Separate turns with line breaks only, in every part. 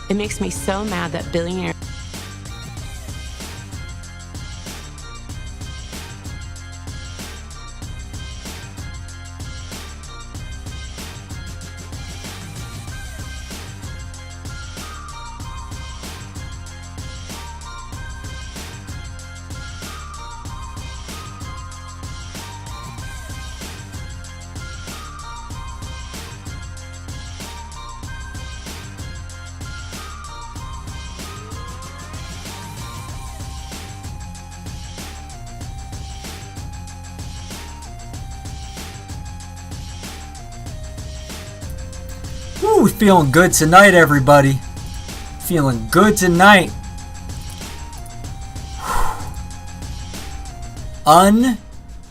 It makes me so mad that billionaires
Woo, feeling good tonight, everybody. Feeling good tonight.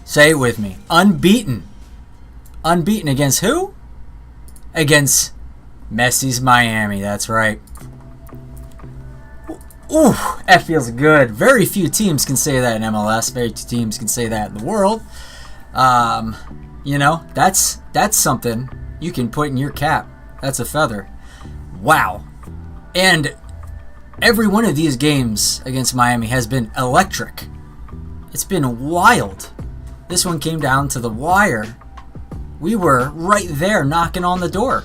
Say it with me. Unbeaten. Unbeaten against who? Against Messi's Miami. That's right. Ooh, that feels good. Very few teams can say that in MLS. Very few teams can say that in the world. You know, that's something you can put in your cap. That's a feather. Wow. And every one of these games against Miami has been electric. It's been wild. This one came down to the wire. We were right there knocking on the door.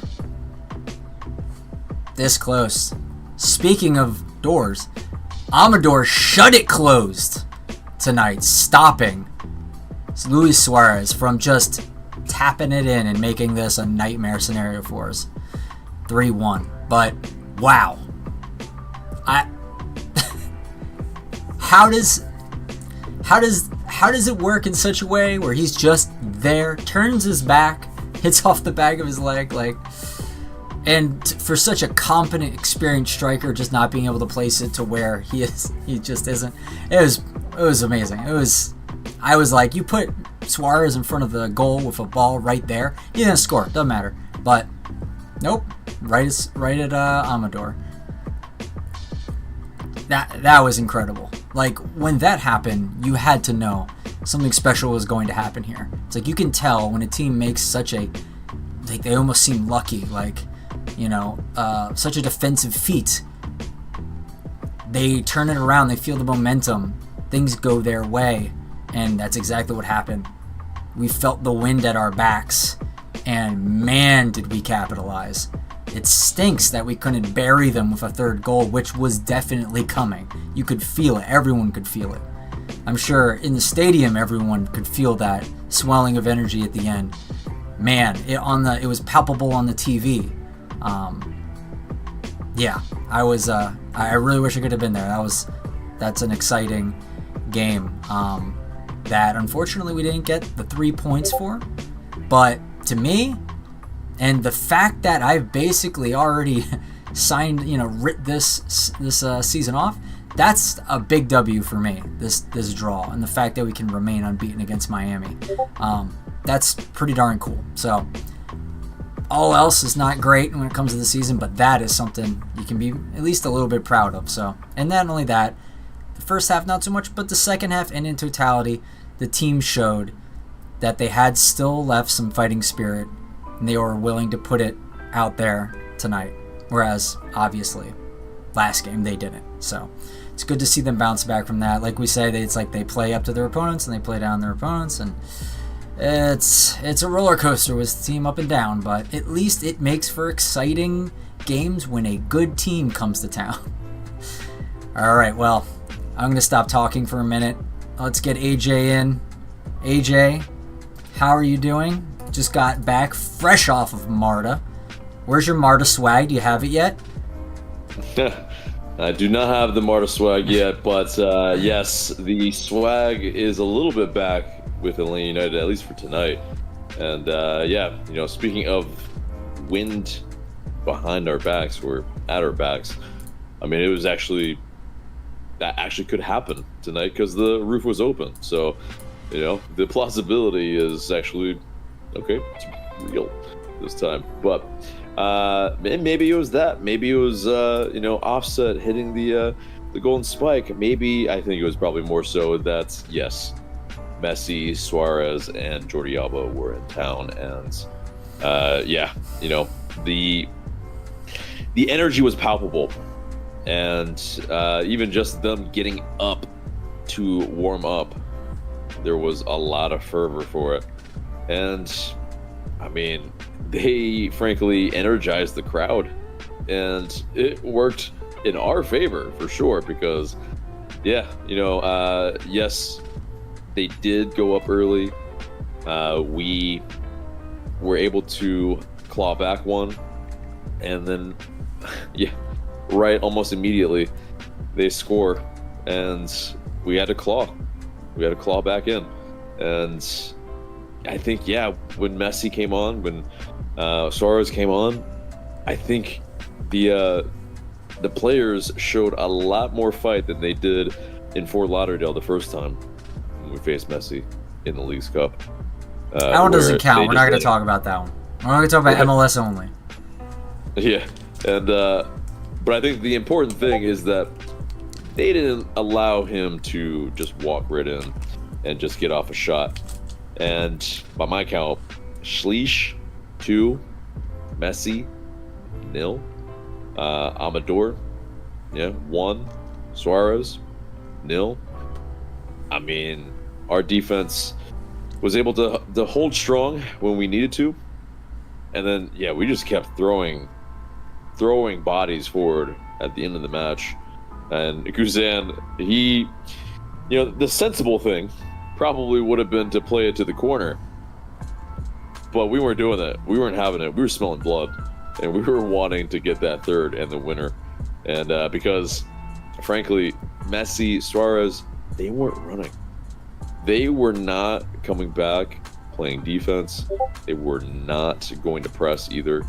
This close. Speaking of doors, Amador shut it closed tonight, stopping Luis Suarez from just tapping it in and making this a nightmare scenario for us. 3-1. But wow. How does it work in such a way where he's just there, turns his back, hits off the back of his leg, and for such a competent, experienced striker, just not being able to place it to where he just isn't. It was amazing. I was like, you put Suarez in front of the goal with a ball right there, he's gonna score. Doesn't matter. But nope, right at Amador. That was incredible. Like, when that happened, you had to know something special was going to happen here. It's like you can tell when a team makes such a, like, they almost seem lucky, like, you know, such a defensive feat. They turn it around, they feel the momentum, things go their way, and that's exactly what happened. We felt the wind at our backs, and man, did we capitalize. It stinks that we couldn't bury them with a third goal, which was definitely coming. You could feel it. Everyone could feel it. I'm sure in the stadium, everyone could feel that swelling of energy at the end. Man, it was palpable on the TV. Yeah, I really wish I could have been there. That's an exciting game. That unfortunately we didn't get the 3 points for. But to me, and the fact that I've basically already signed, writ this season off, that's a big W for me, this draw, and the fact that we can remain unbeaten against Miami. That's pretty darn cool. So all else is not great when it comes to the season, but that is something you can be at least a little bit proud of. So, and not only that, the first half not so much, but the second half and in totality, the team showed that they had still left some fighting spirit, and they were willing to put it out there tonight. Whereas, obviously, last game they didn't. So it's good to see them bounce back from that. Like we say, it's like they play up to their opponents and they play down their opponents, and it's a roller coaster with the team up and down. But at least it makes for exciting games when a good team comes to town. All right, well, I'm gonna stop talking for a minute. Let's get AJ in. AJ, how are you doing? Just got back fresh off of Marta. Where's your Marta swag? Do you have it yet?
I do not have the Marta swag yet, but yes, the swag is a little bit back with Atlanta United, at least for tonight. And yeah, speaking of wind behind our backs or at our backs, I mean, that actually could happen tonight because the roof was open. So, the plausibility is actually okay. It's real this time, but maybe it was that. Maybe it was Offset hitting the golden spike. Maybe I think it was probably more so that yes, Messi, Suarez, and Jordi Alba were in town, and yeah, the energy was palpable, and even just them getting up to warm up, there was a lot of fervor for it. And I mean, they frankly energized the crowd, and it worked in our favor for sure, because yes, they did go up early. We were able to claw back one, and then almost immediately they score, and we had to claw back in. And I think when Messi came on, when Suarez came on, I think the players showed a lot more fight than they did in Fort Lauderdale the first time when we faced Messi in the Leagues Cup.
That one doesn't count. We're not going to talk about that one. We're not going to talk about MLS only.
Yeah, and but I think the important thing is that they didn't allow him to just walk right in and just get off a shot. And by my count, Schleich 2, Messi 0, Amador 1, Suarez 0. I mean, our defense was able to hold strong when we needed to, and then we just kept throwing bodies forward at the end of the match. And Guzan, he, the sensible thing probably would have been to play it to the corner, but we weren't doing that. We weren't having it. We were smelling blood, and we were wanting to get that third and the winner. And because frankly, Messi, Suarez, they weren't running. They were not coming back playing defense. They were not going to press either,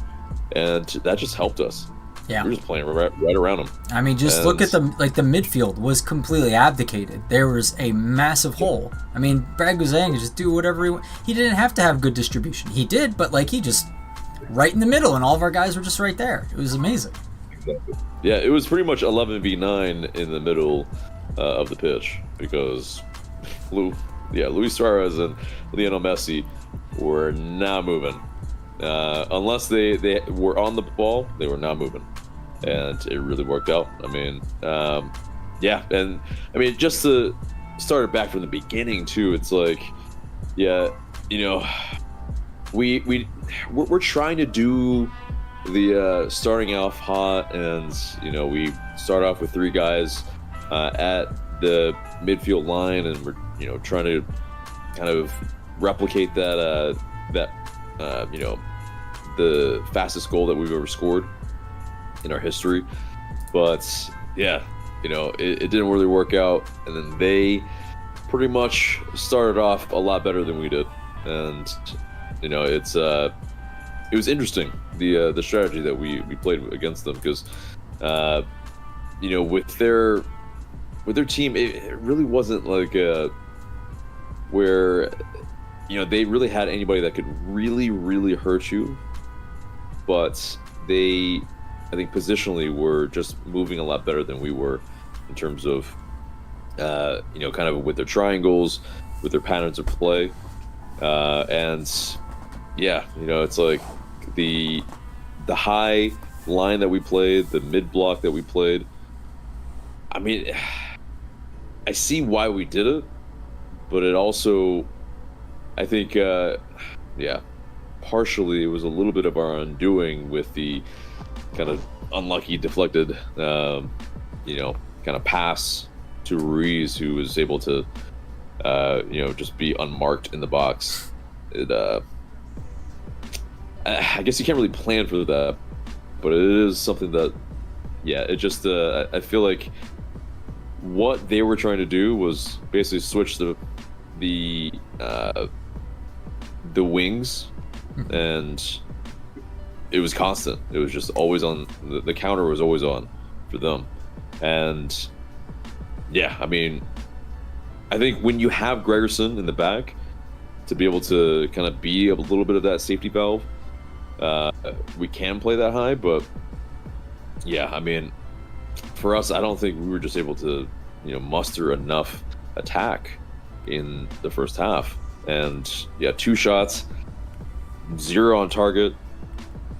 and that just helped us.
Yeah,
we were just playing right around them.
I mean, look at the midfield was completely abdicated. There was a massive hole. I mean, Brad Guzan could just do whatever he didn't have to have good distribution. He did, but he just right in the middle, and all of our guys were just right there. It was amazing.
Exactly. Yeah, it was pretty much 11v9 in the middle of the pitch, because Luis Suarez and Lionel Messi were not moving. Unless they were on the ball, they were not moving. And it really worked out. I mean, and I mean, just to start it back from the beginning too, it's like, we're trying to do the starting off hot, and we start off with 3 guys at the midfield line, and we're trying to kind of replicate that the fastest goal that we've ever scored in our history. But it didn't really work out, and then they pretty much started off a lot better than we did. And it was interesting, the strategy that we played against them, because with their team, it really wasn't like where they really had anybody that could really hurt you, but they, I think, positionally were just moving a lot better than we were in terms of kind of with their triangles, with their patterns of play, and it's like the high line that we played, the mid block that we played. I mean, I see why we did it, but it also, I think, partially it was a little bit of our undoing with the kind of unlucky deflected, kind of pass to Ruiz, who was able to, just be unmarked in the box. I guess you can't really plan for that, but it is something that, it just, I feel like what they were trying to do was basically switch the wings, and it was constant. It was just always on. The counter was always on for them. And I mean, I think when you have Gregerson in the back to be able to kind of be a little bit of that safety valve, we can play that high. But I mean, for us, I don't think we were just able to muster enough attack in the first half. And 2 shots, 0 on target,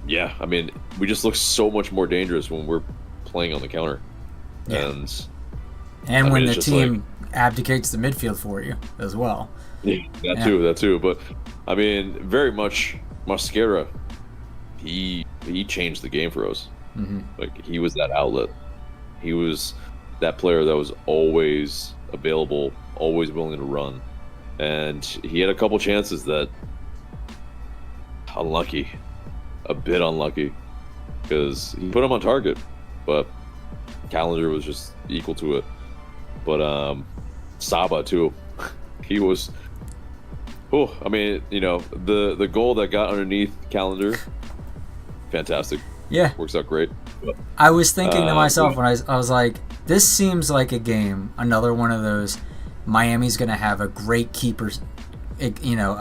yeah, I mean, we just look so much more dangerous when we're playing on the counter.
Yeah.
And
And
I
when
mean,
the
it's just
team abdicates the midfield for you as well.
yeah, that too. But I mean, very much Mosquera, he changed the game for us.
Mm-hmm.
Like, he was that outlet. He was that player that was always available, always willing to run. And he had a couple chances that unlucky, a bit unlucky, because he put him on target, but Calendar was just equal to it. But Saba too, he was. Oh, I mean, you know, the goal that got underneath Calendar, fantastic.
Yeah,
Works out great. But,
I was thinking to myself when I was like, this seems like a game, another one of those. Miami's going to have a great keeper, you know,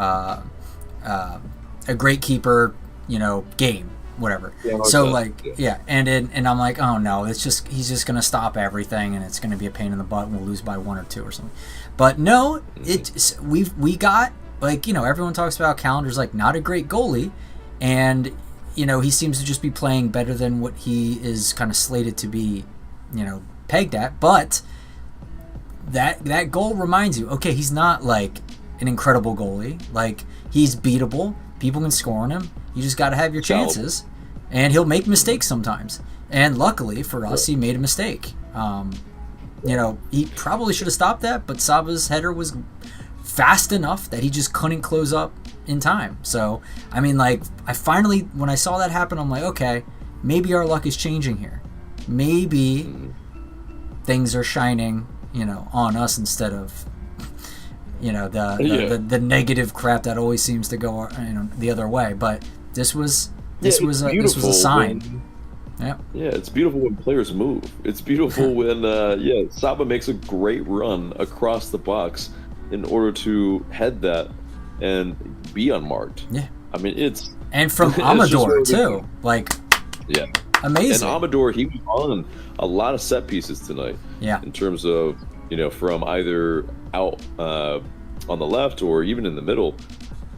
a great keeper, you know, game, whatever. Yeah, so like, yeah, and I'm like, oh no, it's just he's just going to stop everything, and it's going to be a pain in the butt, and we'll lose by 1 or 2 or something. But no, it's we got, like, you know, everyone talks about Calendar's like not a great goalie, and you know, he seems to just be playing better than what he is kind of slated to be, you know, pegged at. But that goal reminds you, okay, he's not like an incredible goalie. Like, he's beatable. People can score on him. You just got to have your chances, and he'll make mistakes sometimes. And luckily for us, he made a mistake. You know, he probably should have stopped that, but Saba's header was fast enough that he just couldn't close up in time. So, I mean, like, I finally, when I saw that happen, I'm like, okay, maybe our luck is changing here. Maybe things are shining, you know, on us instead of, you know, the negative crap that always seems to go, you know, the other way. But this was a sign. Yeah,
it's beautiful when players move. It's beautiful when Saba makes a great run across the box in order to head that and be unmarked.
Yeah,
I mean, it's
from Amador too. Like,
yeah,
amazing.
And Amador, he was on a lot of set pieces tonight.
Yeah,
in terms of, you know, from either out on the left or even in the middle.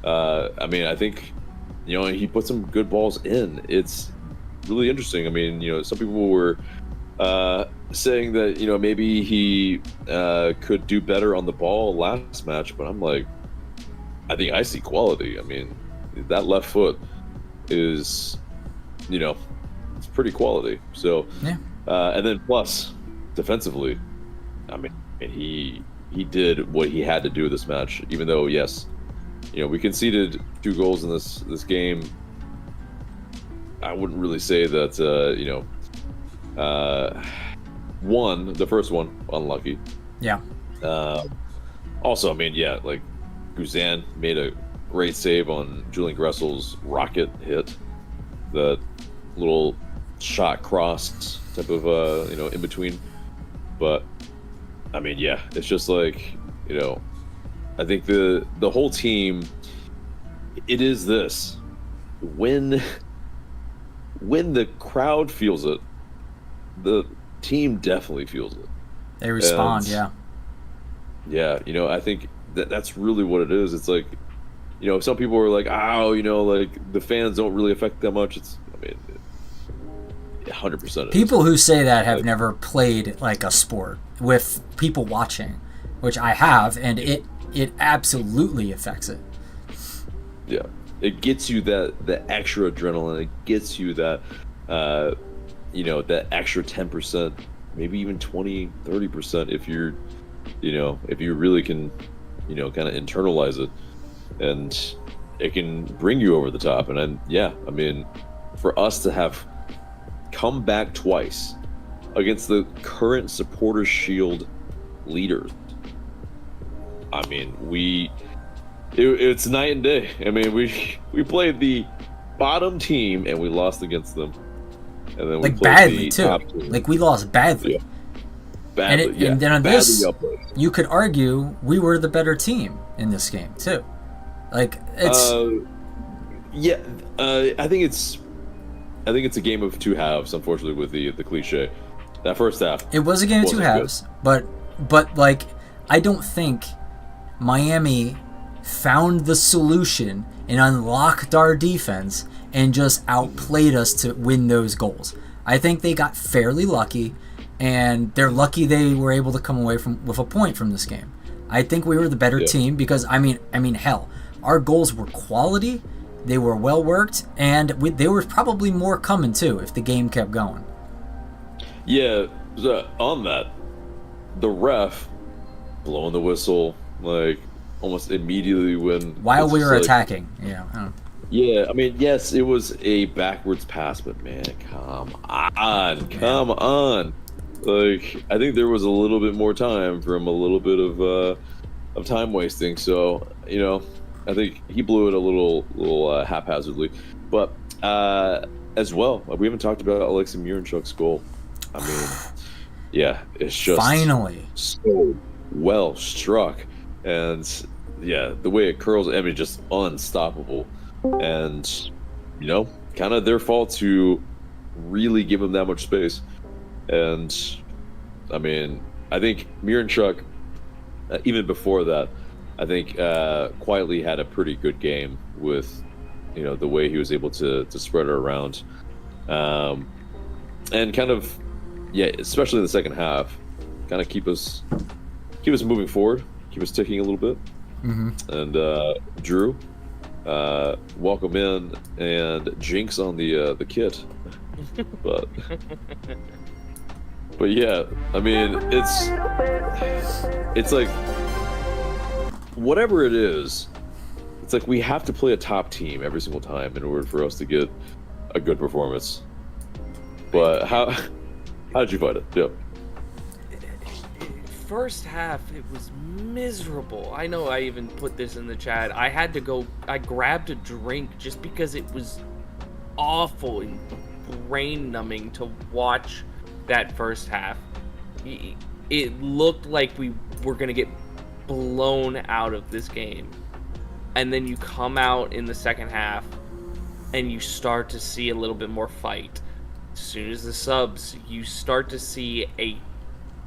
I mean, I think, you know, he put some good balls in. It's really interesting. I mean, you know, some people were saying that, you know, maybe he could do better on the ball last match, but I'm like, I think I see quality. I mean, that left foot is, you know, it's pretty quality. So,
yeah.
And then plus, defensively, I mean, he did what he had to do this match. Even though, yes, you know, we conceded 2 goals in this game. I wouldn't really say that, you know, the first one, unlucky.
Yeah.
Also, I mean, yeah, like, Guzan made a great save on Julian Gressel's rocket hit. The little shot cross type of, you know, in between. But, I mean, yeah, it's just like, you know, I think the whole team, it is this. When the crowd feels it, the team definitely feels it.
They respond,
and, yeah, you know, I think that's really what it is. It's like, you know, some people are like, oh, you know, like, the fans don't really affect that much. It's, I mean, 100%.
People who say that have never played like a sport with people watching, which I have, and it absolutely affects it.
Yeah, it gets you that extra adrenaline. It gets you that, you know, that extra 10%, maybe even 20, 30% if you're, you know, if you really can, you know, kind of internalize it, and it can bring you over the top. And I mean, for us to have come back twice against the current Supporters Shield leaders, I mean, it's night and day. I mean, we played the bottom team and we lost against them, and then we
like
played
badly
the
too.
top team.
Like, we lost badly.
Yeah. Badly,
and then on
badly
this,
uppers.
you could argue we were the better team in this game too. Like, it's
I think it's a game of 2 halves. Unfortunately, with the cliche, that first half,
it was a game of 2 halves, but like, I don't think Miami found the solution and unlocked our defense and just outplayed us to win those goals. I think they got fairly lucky, and they're lucky they were able to come away with a point from this game. I think we were the better team because, I mean, hell, our goals were quality, they were well worked, and there was probably more coming too if the game kept going.
Yeah, so on that, the ref blowing the whistle like almost immediately
while we were attacking.
Yeah, I mean, yes, it was a backwards pass, but man, come on. Like, I think there was a little bit more time from a little bit of time wasting. So, you know, I think he blew it a little haphazardly. But as well, we haven't talked about Alexei Miranchuk's goal. I mean, yeah, it's just
finally
so well struck, and yeah, the way it curls, I mean, just unstoppable. And you know, kind of their fault to really give him that much space. And I mean, I think Miranchuk, even before that, I think quietly had a pretty good game with, you know, the way he was able to spread it around, and kind of, yeah, especially in the second half, kind of keep us moving forward, keep us ticking a little bit. And Drew, welcome in, and Jinx on the kit, but yeah, I mean, it's like whatever it is, it's like we have to play a top team every single time in order for us to get a good performance. But how did you find it? Yeah.
First half, it was miserable. I know I even put this in the chat. I grabbed a drink just because it was awful and brain numbing to watch that first half. It looked like we were going to get blown out of this game. And then you come out in the second half and you start to see a little bit more fight. As soon as the subs, you start to see a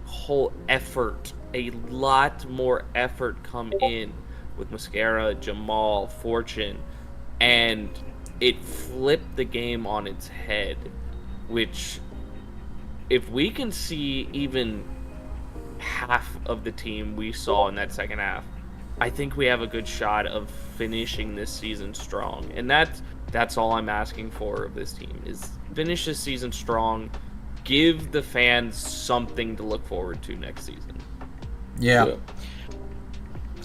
whole effort, a lot more effort come in with Mascara, Jamal, Fortune, and it flipped the game on its head, which if we can see even half of the team we saw in that second half, I think we have a good shot of finishing this season strong. And that's all I'm asking for of this team, is finish this season strong, give the fans something to look forward to next season.
Yeah.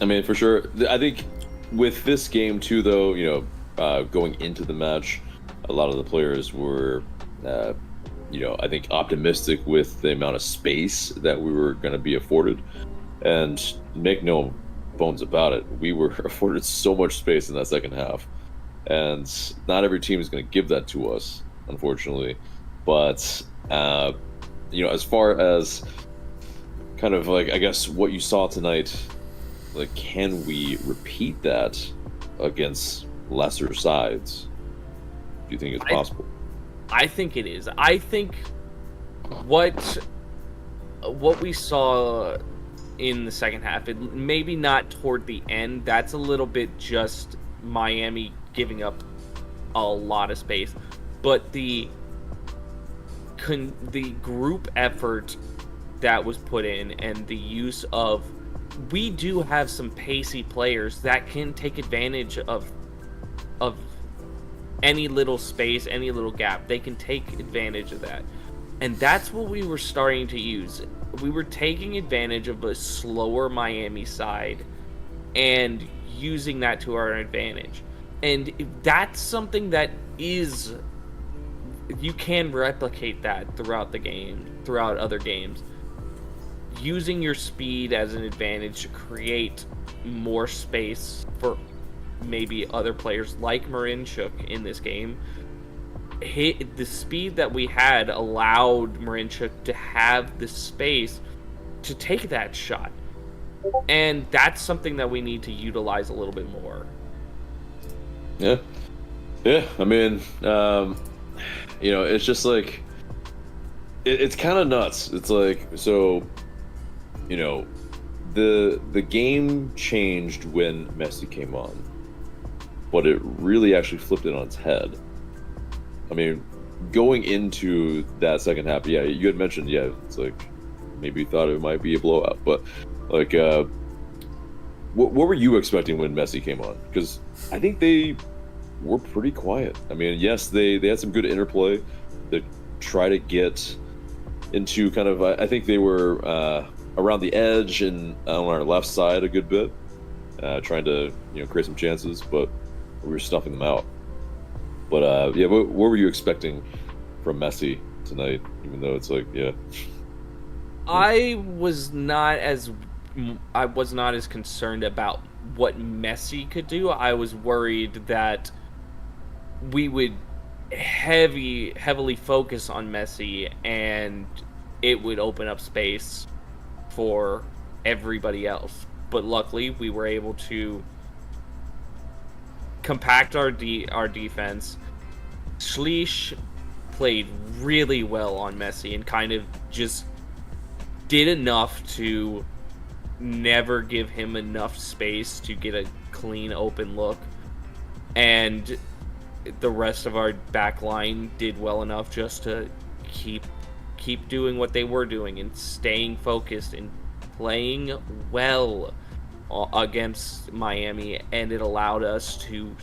I mean, for sure. I think with this game too, though, you know, going into the match, a lot of the players were, you know, I think optimistic with the amount of space that we were going to be afforded. And make no bones about it, we were afforded so much space in that second half. And not every team is going to give that to us, unfortunately. But, you know, as far as kind of like, I guess, what you saw tonight, like, can we repeat that against lesser sides? Do you think it's possible?
I think it is. I think what we saw in the second half, maybe not toward the end, that's a little bit just Miami giving up a lot of space, but the group effort that was put in and the use of, we do have some pacey players that can take advantage of any little space, any little gap. They can take advantage of that, and that's what we were starting to use. We were taking advantage of a slower Miami side and using that to our advantage. And that's something that is, you can replicate that throughout the game, throughout other games. Using your speed as an advantage to create more space for maybe other players like Miranchuk in this game. The speed that we had allowed Miranchuk to have the space to take that shot. And that's something that we need to utilize a little bit more.
Yeah. I mean, you know, it's just like, it's kind of nuts. It's like, so, you know, the game changed when Messi came on, but it really actually flipped it on its head. I mean, going into that second half, yeah, you had mentioned, yeah, it's like maybe you thought it might be a blowout, but like, what were you expecting when Messi came on? Because I think they were pretty quiet. I mean, yes, they had some good interplay to try to get into kind of, I think they were around the edge and on our left side a good bit, trying to create some chances, but we were stuffing them out. But yeah, what were you expecting from Messi tonight? Even though it's like, yeah,
I was not as concerned about what Messi could do. I was worried that we would heavily focus on Messi and it would open up space for everybody else. But luckily, we were able to compact our defense. Schleich played really well on Messi and kind of just did enough to never give him enough space to get a clean open look, and the rest of our back line did well enough just to keep doing what they were doing and staying focused and playing well against Miami, and it allowed us to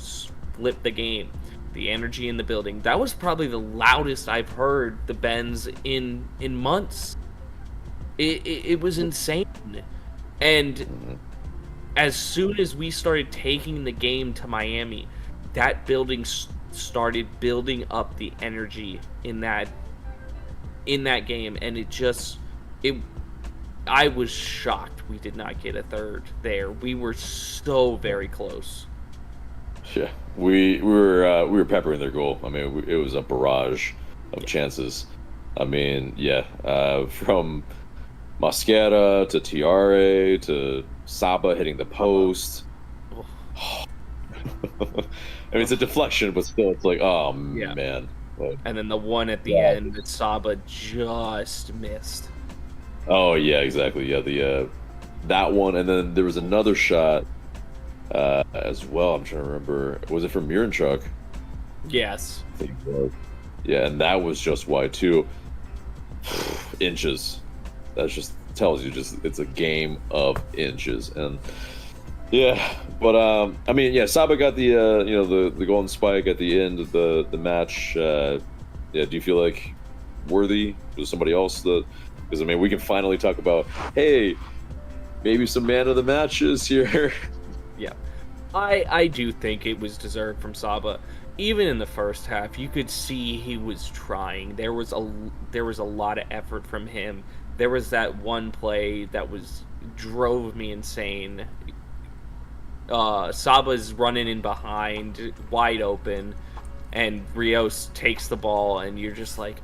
flip the game. The energy in the building, that was probably the loudest I've heard the Benz in months. It was insane. And as soon as we started taking the game to Miami, that building started building up the energy in that game, and I was shocked we did not get a third there. We were so very close.
Yeah, we were peppering their goal. I mean, it was a barrage of chances. I mean, yeah, from Mosquera to Tiare to Saba hitting the post. I mean, it's a deflection, but still, it's like, oh
yeah.
Man. Like,
and then the one at the end that Saba just missed.
Oh yeah, exactly. Yeah, that one, and then there was another shot as well. I'm trying to remember. Was it from Miranchuk?
Yes.
I think it was. Yeah, and that was just wide too. Inches. That just tells you it's a game of inches. And yeah, but I mean, yeah, Saba got the the golden spike at the end of the match. Yeah, do you feel like worthy? Was somebody else that? Because I mean, we can finally talk about, hey, maybe some man of the matches here.
Yeah, I do think it was deserved from Saba. Even in the first half, you could see he was trying. There was a lot of effort from him. There was that one play that drove me insane. Saba's running in behind, wide open, and Rios takes the ball, and you're just like,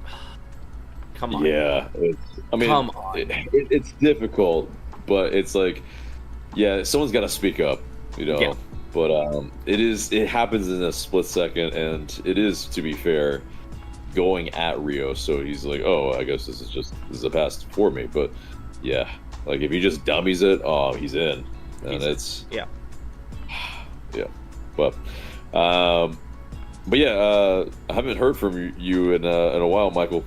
come on.
Yeah,
come on.
It's difficult, but it's like, yeah, someone's got to speak up,
Yeah.
But it happens in a split second, and it is, to be fair, going at Rio, so he's like, oh, I guess this is a pass for me. But yeah, like if he just dummies it, oh, he's in, and
yeah.
But yeah, I haven't heard from you in a while, Michael.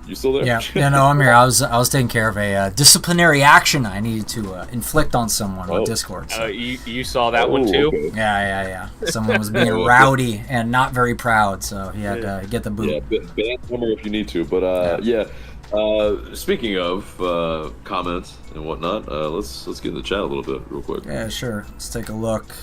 You still there?
Yeah, no, I'm here. I was taking care of a disciplinary action I needed to inflict on someone on Discord. So.
You saw that one too?
Okay.
Yeah. Someone was being rowdy and not very proud, so he had to get the boot.
Yeah, ban number if you need to. But yeah. Speaking of comments and whatnot, let's get in the chat a little bit real quick.
Yeah, sure. Let's take a look.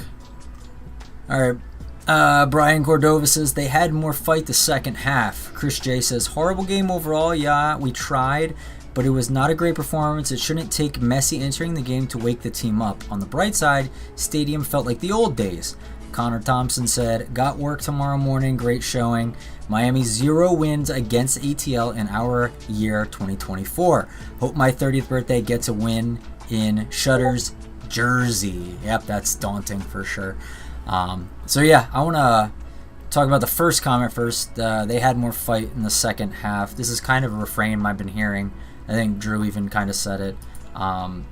All right. Brian Cordova says they had more fight the second half. Chris J says horrible game overall. Yeah, we tried, but it was not a great performance. It shouldn't take Messi entering the game to wake the team up. On the bright side, stadium felt like the old days. Connor Thompson said, got work tomorrow morning. Great showing. Miami 0 wins against ATL in our year 2024. Hope my 30th birthday gets a win in Shutter's jersey. Yep, that's daunting for sure. So yeah, I want to talk about the first comment first. They had more fight in the second half. This is kind of a refrain I've been hearing. I think Drew even kind of said it. I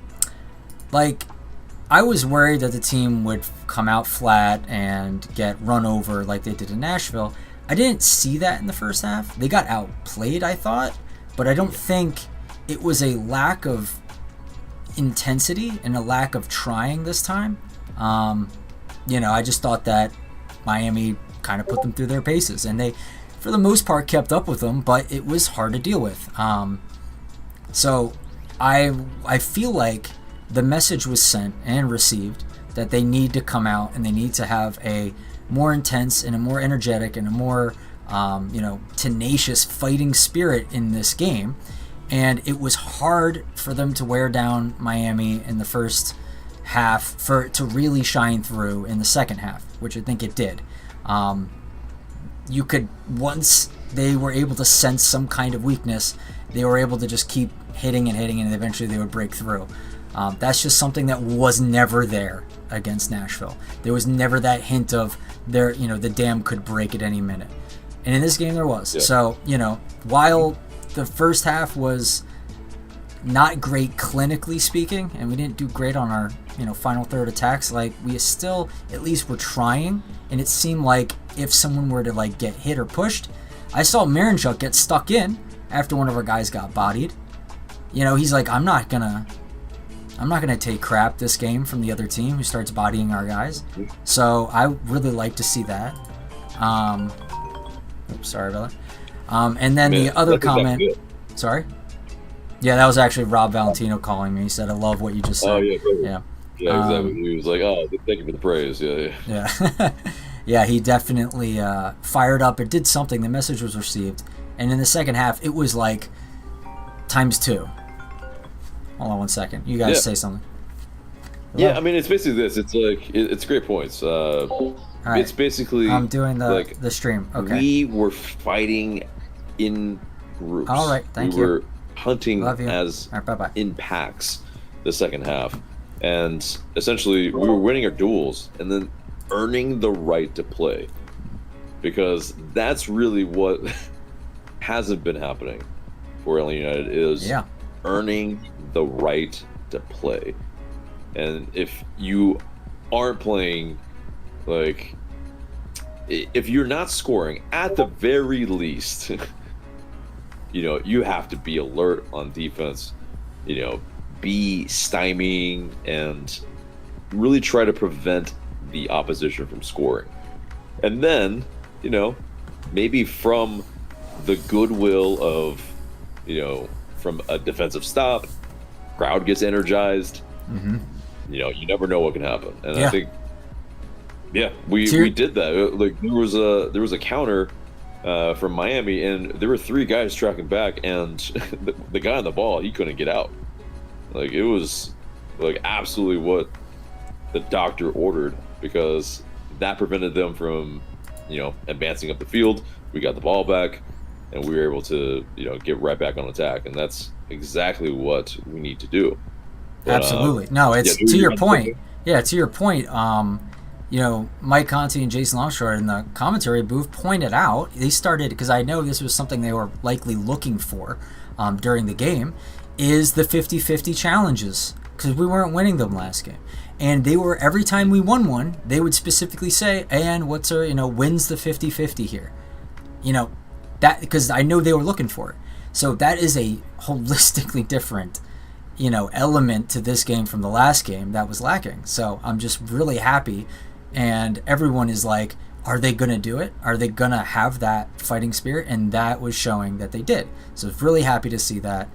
I was worried that the team would come out flat and get run over like they did in Nashville. I didn't see that in the first half. They got outplayed, I thought, but I don't think it was a lack of intensity and a lack of trying this time. I just thought that Miami kind of put them through their paces, and they, for the most part, kept up with them, but it was hard to deal with. So I feel like the message was sent and received that they need to come out and they need to have a more intense and a more energetic and a more tenacious fighting spirit in this game. And it was hard for them to wear down Miami in the first half for it to really shine through in the second half, which I think it did. You could, once they were able to sense some kind of weakness, they were able to just keep hitting and eventually they would break through. That's just something that was never there against Nashville. There was never that hint of the dam could break at any minute. And in this game there was. Yeah. So, while the first half was not great clinically speaking, and we didn't do great on our, final third attacks, like we still at least were trying, and it seemed like if someone were to like get hit or pushed, I saw Marinchuk get stuck in after one of our guys got bodied. He's like, I'm not gonna take crap this game from the other team who starts bodying our guys. So I really like to see that. Oops, sorry about that. And then the other comment. Sorry? Yeah, that was actually Rob Valentino calling me. He said, I love what you just said.
Oh, yeah. Perfect.
Yeah.
Yeah, exactly. He was like, oh, thank you for the praise. Yeah.
Yeah, he definitely fired up. It did something. The message was received. And in the second half, it was like times 2. Hold on one second. You guys say something.
Hello? Yeah, I mean, it's basically this. It's like, it's great points.
All right.
It's basically...
I'm doing the stream. Okay.
We were fighting in groups.
All right, thank you.
We were hunting as
bye-bye.
In packs the second half. And essentially, we were winning our duels and then earning the right to play. Because that's really what hasn't been happening for Atlanta United is earning the right to play. And if you aren't playing, like, if you're not scoring, at the very least, you have to be alert on defense, be stymieing and really try to prevent the opposition from scoring. And then, maybe from the goodwill of, from a defensive stop, crowd gets energized.
Mm-hmm.
You never know what can happen. And I think, we did that. Like there was a counter from Miami, and there were 3 guys tracking back, and the guy on the ball, he couldn't get out. Like it was like absolutely what the doctor ordered, because that prevented them from, advancing up the field. We got the ball back, and we were able to, get right back on attack, and that's exactly what we need to do. But,
absolutely. No, it's to your point. Yeah, to your point. Mike Conti and Jason Longshore in the commentary booth pointed out, they started, because I know this was something they were likely looking for during the game, is the 50-50 challenges, because we weren't winning them last game. And they were, every time we won one, they would specifically say, and what's our, wins the 50-50 here. That, because I know they were looking for it. So that is a holistically different, element to this game from the last game that was lacking. So I'm just really happy. And everyone is like, are they going to do it? Are they going to have that fighting spirit? And that was showing that they did. So I'm really happy to see that.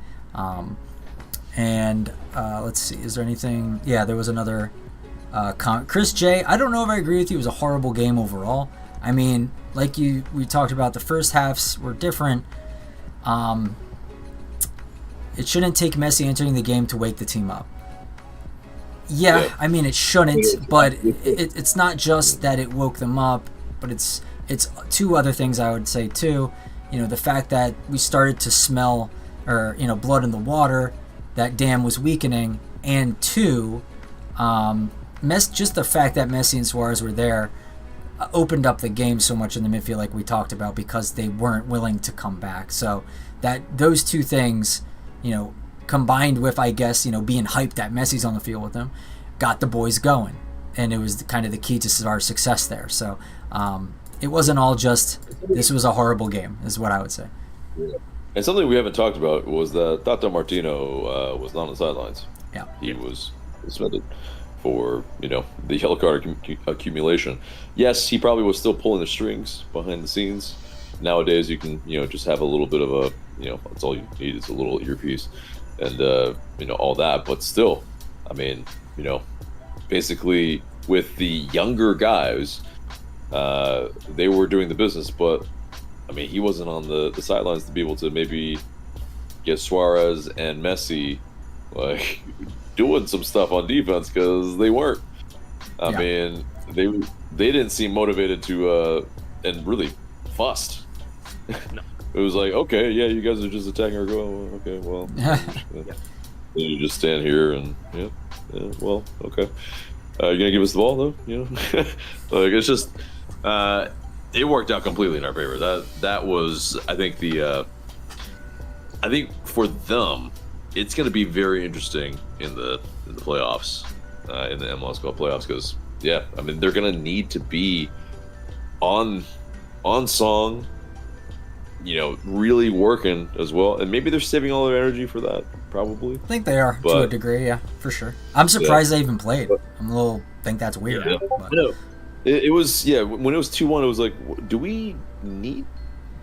Let's see, is there anything? Yeah, there was another comment. Chris J, I don't know if I agree with you. It was a horrible game overall. I mean, like we talked about, the first halves were different. It shouldn't take Messi entering the game to wake the team up. Yeah, I mean, it shouldn't, but it's not just that it woke them up, but it's 2 other things I would say too. The fact that we started to smell, or blood in the water, that dam was weakening, and 2, just the fact that Messi and Suarez were there opened up the game so much in the midfield, like we talked about, because they weren't willing to come back. So that those 2 things, combined with, I guess, being hyped that Messi's on the field with them, got the boys going, and it was kind of the key to our success there. So it wasn't all just this was a horrible game, is what I would say.
And something we haven't talked about was that Tata Martino was not on the sidelines.
Yeah,
he was suspended for the yellow card accumulation. Yes, he probably was still pulling the strings behind the scenes. Nowadays, you can just have a little bit of a that's all you need is a little earpiece, and all that. But still, I mean, basically with the younger guys, they were doing the business, but I mean, he wasn't on the sidelines to be able to maybe get Suarez and Messi like doing some stuff on defense, because they weren't. I mean, they didn't seem motivated to and really fussed. No. It was like, okay, yeah, you guys are just attacking our goal. Okay, well, you just stand here and well, okay. You're gonna give us the ball though, like it's just it worked out completely in our favor. That was, I think, I think for them, it's gonna be very interesting in the playoffs, in the MLS Cup playoffs, because I mean, they're gonna need to be on song, really working as well, and maybe they're saving all their energy for that. Probably,
I think they are, to a degree. Yeah, for sure. I'm surprised they even played. Think that's weird.
Yeah. But. It was when it was 2-1, it was like, do we need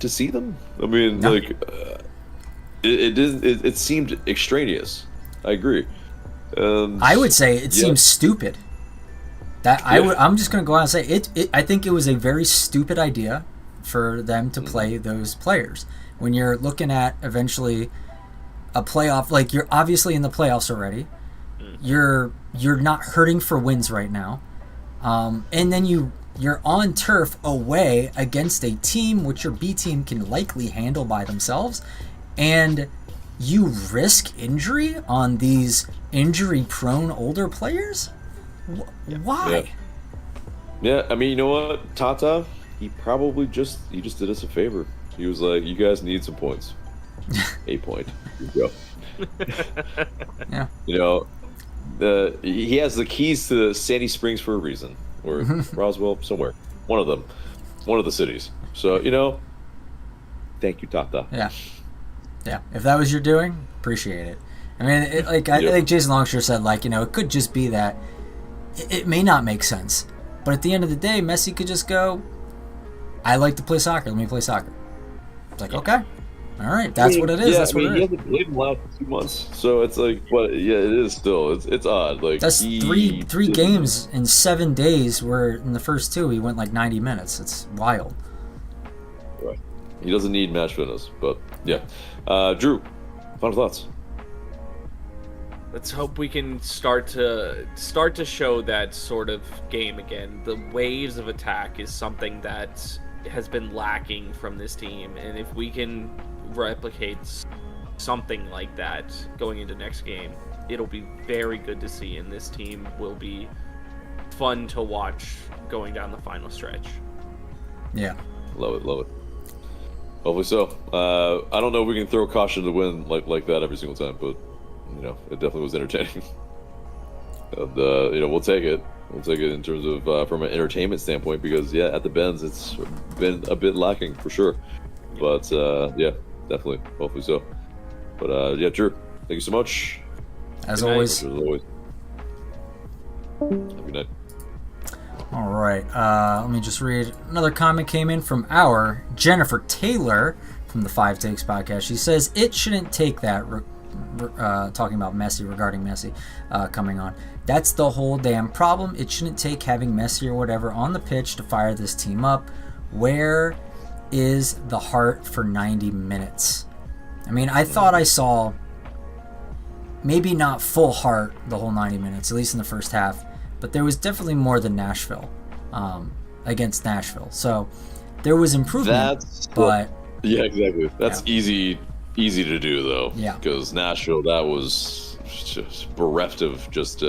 to see them? I mean, no. Like it seemed extraneous. I agree.
I would say it seems stupid. I'm just gonna go out and say it. I think it was a very stupid idea for them to play those players when you're looking at eventually a playoff. Like, you're obviously in the playoffs already. You're not hurting for wins right now, and then you're on turf away against a team which your B team can likely handle by themselves, and you risk injury on these injury-prone older players. Why?
Yeah, I mean, you know what, Tata, he just did us a favor. He was like, you guys need some points. A point. Here you go. Yeah. He has the keys to Sandy Springs for a reason, or Roswell, somewhere. One of them. One of the cities. So, thank you, Tata.
Yeah. Yeah. If that was your doing, appreciate it. I mean, I think Jason Longshore said, it could just be that it may not make sense, but at the end of the day, Messi could just go, I like to play soccer. Let me play soccer. It's like, okay. All right. That's what it is. That's what it is.
He hasn't played in the last 2 months, so it's like, but it is still. It's odd. Like,
that's three games in 7 days, where in the first 2 he went like 90 minutes. It's wild.
Right. He doesn't need match fitness, but yeah. Drew, final thoughts.
Let's hope we can start to show that sort of game again. The waves of attack is something that has been lacking from this team, and if we can replicate something like that going into next game, it'll be very good to see, and this team will be fun to watch going down the final stretch. Yeah.
Love it. Hopefully so. I don't know if we can throw caution to the wind like that every single time, but it definitely was entertaining. And we'll take it. We'll take it in terms of from an entertainment standpoint, because at the Benz it's been a bit lacking for sure. But definitely, hopefully so. But Drew, thank you so much.
As always.
Have a good night.
All right. Let me just read another comment came in from our Jennifer Taylor from the 5 Takes podcast. She says it shouldn't take that. Talking about Messi, regarding Messi coming on. That's the whole damn problem. It shouldn't take having Messi or whatever on the pitch to fire this team up. Where is the heart for 90 minutes? I mean, I thought I saw maybe not full heart the whole 90 minutes, at least in the first half, but there was definitely more than Nashville against Nashville. So there was improvement, but...
Yeah, exactly. That's easy to do, though. Yeah. Because Nashville, that was just bereft of just,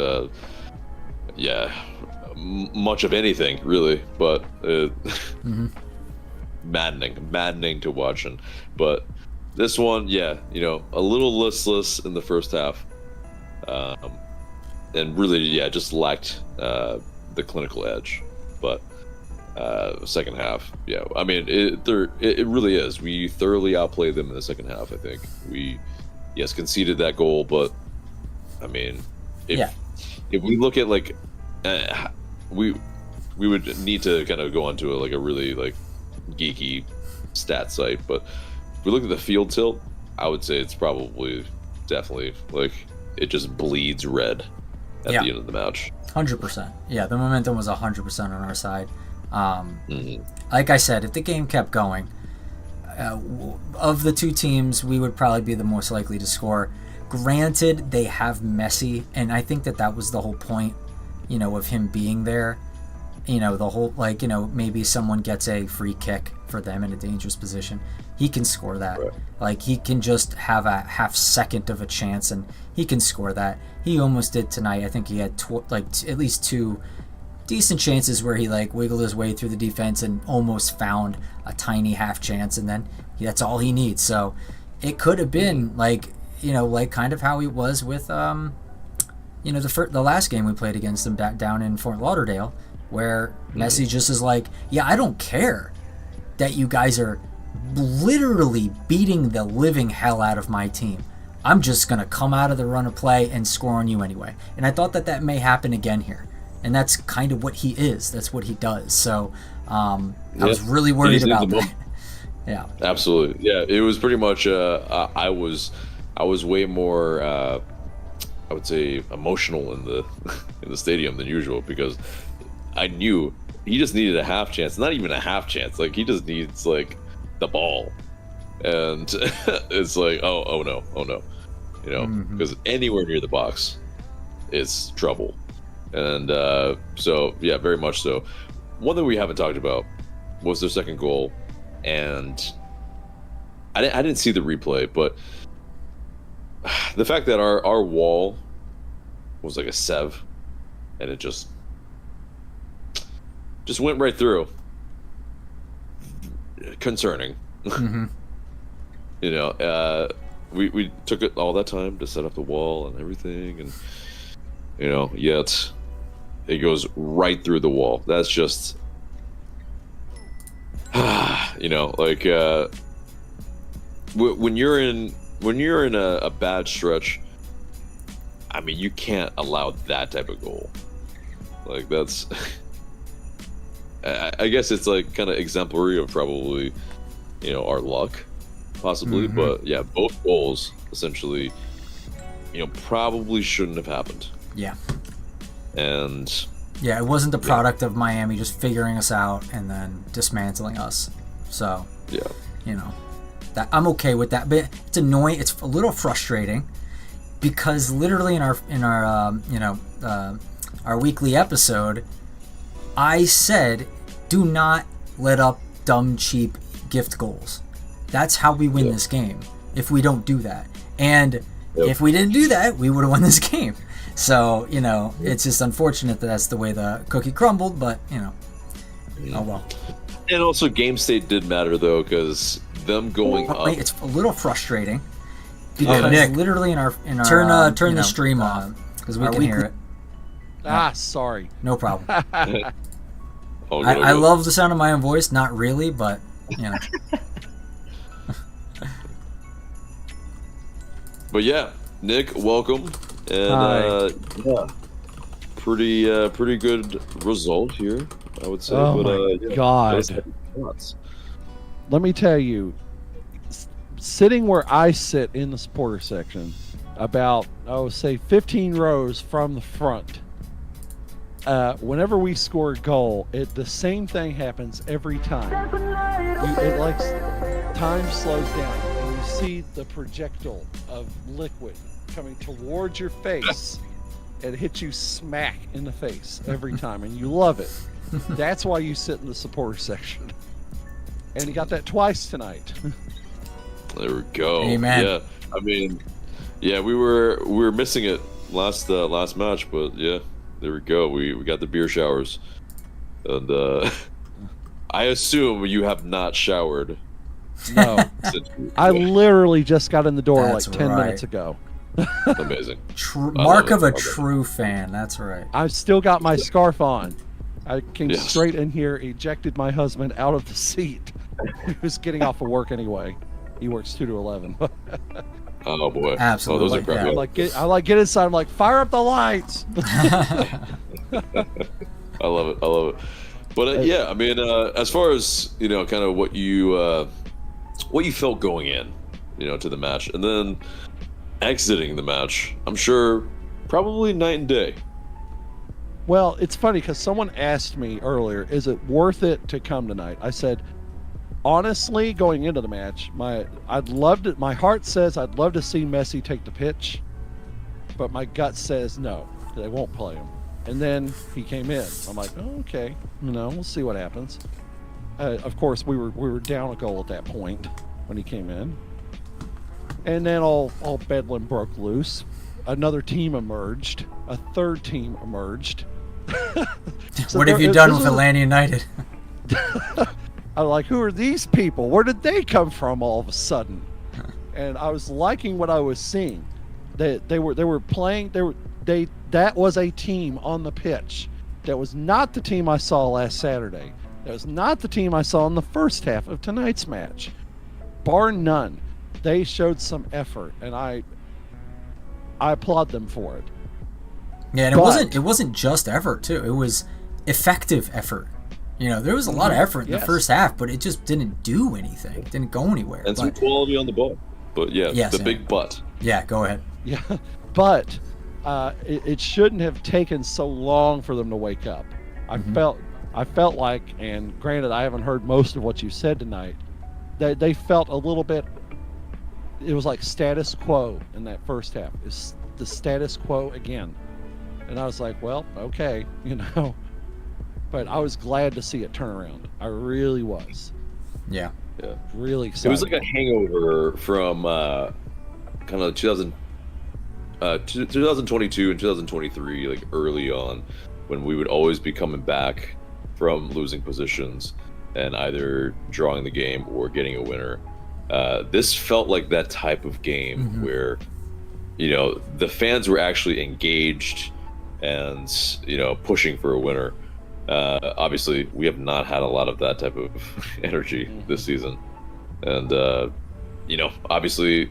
much of anything, really. But maddening to watch. But this one, a little listless in the first half. and really, yeah, just lacked the clinical edge. But second half, yeah, I mean, it really is. We thoroughly outplayed them in the second half. I think we, yes, conceded that goal, but I mean, if we look at like, we would need to kind of go onto a really like geeky stat site, but if we look at the field tilt, I would say it's probably definitely like it just bleeds red at the end of the match.
100%. Yeah, the momentum was 100% on our side. Like I said, if the game kept going, of the two teams, we would probably be the most likely to score. Granted, they have Messi, and I think that was the whole point, of him being there. The whole, maybe someone gets a free kick for them in a dangerous position. He can score that. Right. Like, he can just have a half second of a chance, and he can score that. He almost did tonight. I think he had at least two decent chances where he wiggled his way through the defense and almost found a tiny half chance, and then that's all he needs. So it could have been kind of how he was with the last game we played against them down in Fort Lauderdale, where Messi just is like, yeah, I don't care that you guys are literally beating the living hell out of my team. I'm just going to come out of the run of play and score on you anyway. And I thought that may happen again here. And that's kind of what he is. That's what he does. So I was really worried about that. Yeah. Absolutely.
Yeah, it was pretty much I was way more I would say emotional in the stadium than usual, because I knew he just needed a half chance. Not even a half chance. Like, he just needs the ball. And it's like, oh no. Because anywhere near the box is trouble. And so, yeah, very much so. One thing we haven't talked about was their second goal. And I didn't see the replay, but the fact that our wall was like a sev, and it just went right through. Concerning. We took it all that time to set up the wall and everything, and yet it goes right through the wall. That's just when you're in a bad stretch, I mean, you can't allow that type of goal. Like, that's I guess it's kind of exemplary of probably our luck, possibly. But yeah, both goals essentially probably shouldn't have happened.
Yeah.
And
yeah, it wasn't the product of Miami just figuring us out and then dismantling us. So that I'm okay with that, but it's annoying. It's a little frustrating, because literally in our weekly episode, I said, do not let up dumb, cheap gift goals. That's how we win this game, if we don't do that. And if we didn't do that, we would have won this game. So, it's just unfortunate that that's the way the cookie crumbled, but, oh well.
And also, game state did matter, though, because them going up...
It's a little frustrating, because Nick, literally in our turn the stream off, because we can hear it.
Sorry.
No problem. I love the sound of my own voice. Not really, but
But yeah, Nick, welcome, and
Hi.
Pretty good result here, I would say.
Oh
but,
my God! Let me tell you, sitting where I sit in the supporter section, about say 15 rows from the front. Whenever we score a goal, the same thing happens every time. Time slows down, and you see the projectile of liquid coming towards your face, and hits you smack in the face every time, and you love it. That's why you sit in the supporter section. And you got that twice tonight.
There we go.
Amen.
Yeah, I mean, yeah, we were missing it last match, but yeah. There we go. We got the beer showers, and I assume you have not showered.
No, I literally just got in the door
That's
10
right.
minutes ago.
Amazing.
Mark of a true fan. That's right.
I've still got my scarf on. I came
Yes.
straight in here, ejected my husband out of the seat. He was getting off of work anyway. He works 2 to 11.
Oh boy.
Absolutely,
Oh, those are
yeah.
crappy.
I like get inside. I'm like, fire up the lights.
I love it. I love it. But yeah, I mean, as far as kind of what you felt going in, to the match, and then exiting the match, I'm sure probably night and day.
Well, it's funny because someone asked me earlier, is it worth it to come tonight? I said, honestly, going into the match, my heart says I'd love to see Messi take the pitch, but my gut says no, they won't play him. And then he came in. I'm like, oh, okay, we'll see what happens. Of course, we were down a goal at that point when he came in, and then all bedlam broke loose. Another team emerged. A third team emerged. So
what have you done with Atlanta United?
I'm like, who are these people? Where did they come from all of a sudden? And I was liking what I was seeing. They were playing. That was a team on the pitch. That was not the team I saw last Saturday. That was not the team I saw in the first half of tonight's match. Bar none. They showed some effort, and I applaud them for it.
Yeah, and it wasn't just effort too. It was effective effort. There was a lot of effort in the first half, but it just didn't do anything. It didn't go anywhere.
And some quality on the ball. But big butt.
Yeah, go ahead.
Yeah, but it shouldn't have taken so long for them to wake up. I felt like, and granted, I haven't heard most of what you said tonight, that they felt a little bit. It was like status quo in that first half. It's the status quo again. And I was like, well, okay, But I was glad to see it turn around. I really was.
Yeah.
Yeah.
Really excited.
It was like a hangover from kind of 2022 and 2023, like early on, when we would always be coming back from losing positions and either drawing the game or getting a winner. This felt like that type of game where, the fans were actually engaged and, pushing for a winner. Obviously, we have not had a lot of that type of energy this season. And, obviously,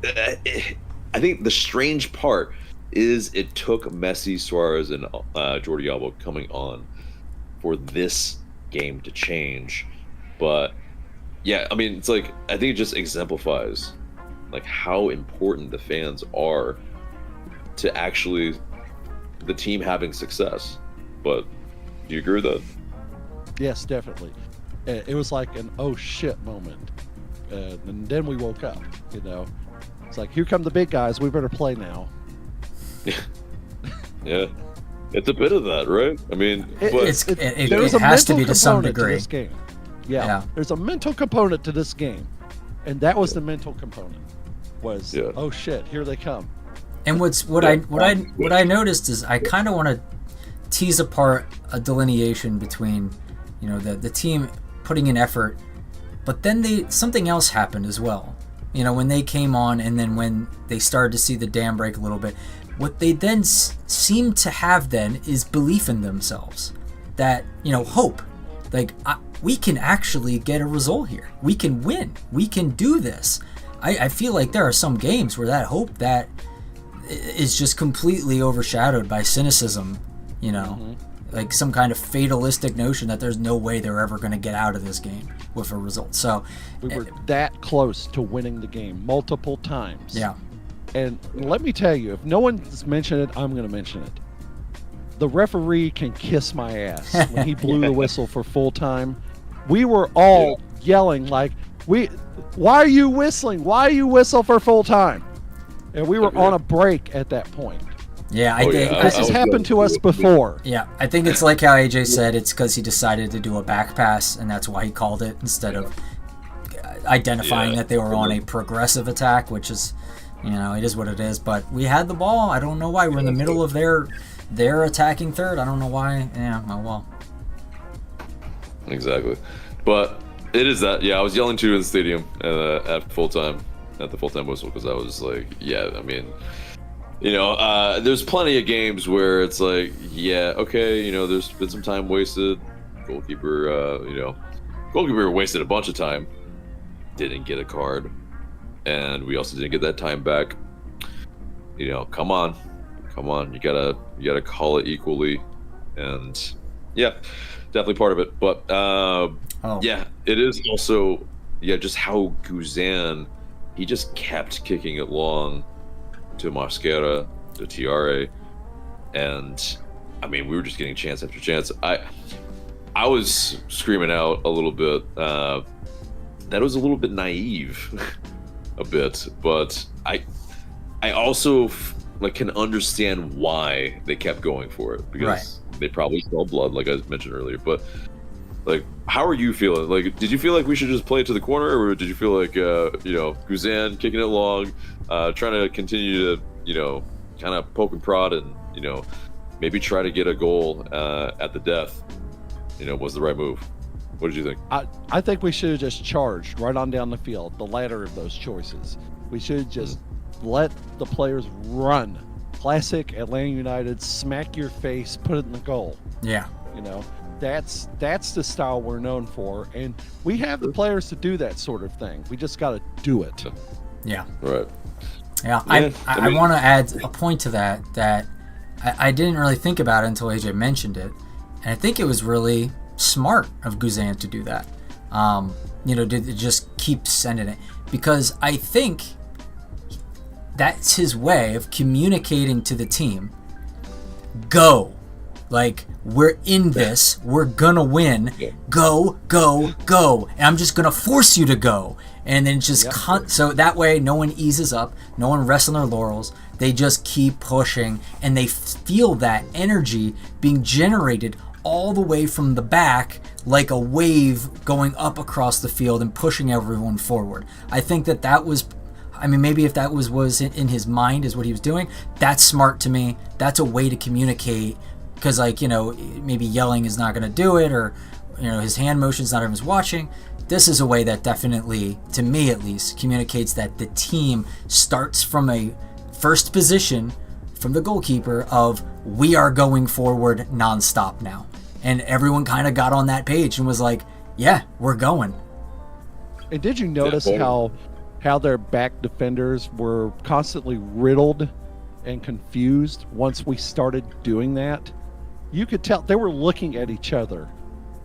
I think the strange part is it took Messi, Suarez, and Jordi Alba coming on for this game to change. But, yeah, I mean, it's like, I think it just exemplifies, like, how important the fans are to actually the team having success. But do you agree with that?
Yes, definitely. It was like an oh shit moment. And then we woke up, It's like, here come the big guys. We better play now.
Yeah. It's a bit of that, right? I mean,
it has to be to some degree.
To this game. Yeah. There's a mental component to this game. And that was the mental component. Was, oh shit, here they come.
And what I noticed is I kind of want to tease apart a delineation between, the team putting in effort, but then something else happened as well. When they came on, and then when they started to see the dam break a little bit, what they then seemed to have then is belief in themselves, that hope, like we can actually get a result here, we can win, we can do this. I feel like there are some games where that hope that is just completely overshadowed by cynicism, like some kind of fatalistic notion that there's no way they're ever going to get out of this game with a result. So
we were that close to winning the game multiple times.
Yeah.
And let me tell you, if no one's mentioned it, I'm going to mention it. The referee can kiss my ass when he blew the whistle for full time. We were all yelling like, why are you whistling? Why you whistle for full time? And we were on a break at that point.
Yeah, I think
this has happened to us before.
Yeah, I think it's like how AJ said, it's because he decided to do a back pass, and that's why he called it instead of identifying that they were on a progressive attack, which is, it is what it is. But we had the ball. I don't know why. We're in the middle of their attacking third. I don't know why. Yeah, oh well.
Exactly. But it is that. Yeah, I was yelling too in the stadium at full time. at the full-time whistle, because I was like, yeah, I mean, there's plenty of games where it's like, yeah, okay, there's been some time wasted. Goalkeeper wasted a bunch of time, didn't get a card, and we also didn't get that time back. Come on, you gotta call it equally, and yeah, definitely part of it. But yeah, it is also just how Guzan, he just kept kicking it long to Mosquera, to Tiare, and I mean, we were just getting chance after chance. I was screaming out a little bit. That was a little bit naive, a bit, but I also can understand why they kept going for it, because they probably saw blood, like I mentioned earlier. But how are you feeling? Did you feel like we should just play it to the corner, or did you feel like Guzan kicking it long, trying to continue to kind of poke and prod and maybe try to get a goal at the death was the right move? What did you think?
I think we should have just charged right on down the field, the latter of those choices. We should have just let the players run. Classic Atlanta United, smack your face, put it in the goal.
Yeah.
That's the style we're known for, and we have the players to do that sort of thing. We just got to do it.
Yeah.
Right.
Yeah. I want to add a point to that I didn't really think about it until AJ mentioned it, and I think it was really smart of Guzan to do that. To just keep sending it, because I think that's his way of communicating to the team. Go. We're in this. We're gonna win. Go, go, go. And I'm just gonna force you to go. And then just so that way no one eases up. No one rests on their laurels. They just keep pushing, and they feel that energy being generated all the way from the back, like a wave going up across the field and pushing everyone forward. I think that was, maybe if that was in his mind is what he was doing, that's smart to me. That's a way to communicate, because maybe yelling is not going to do it, or his hand motion's not everyone's watching. This is a way that definitely, to me at least, communicates that the team starts from a first position from the goalkeeper of, we are going forward nonstop now. And everyone kind of got on that page and was like, yeah, we're going.
And did you notice how their back defenders were constantly riddled and confused once we started doing that? You could tell they were looking at each other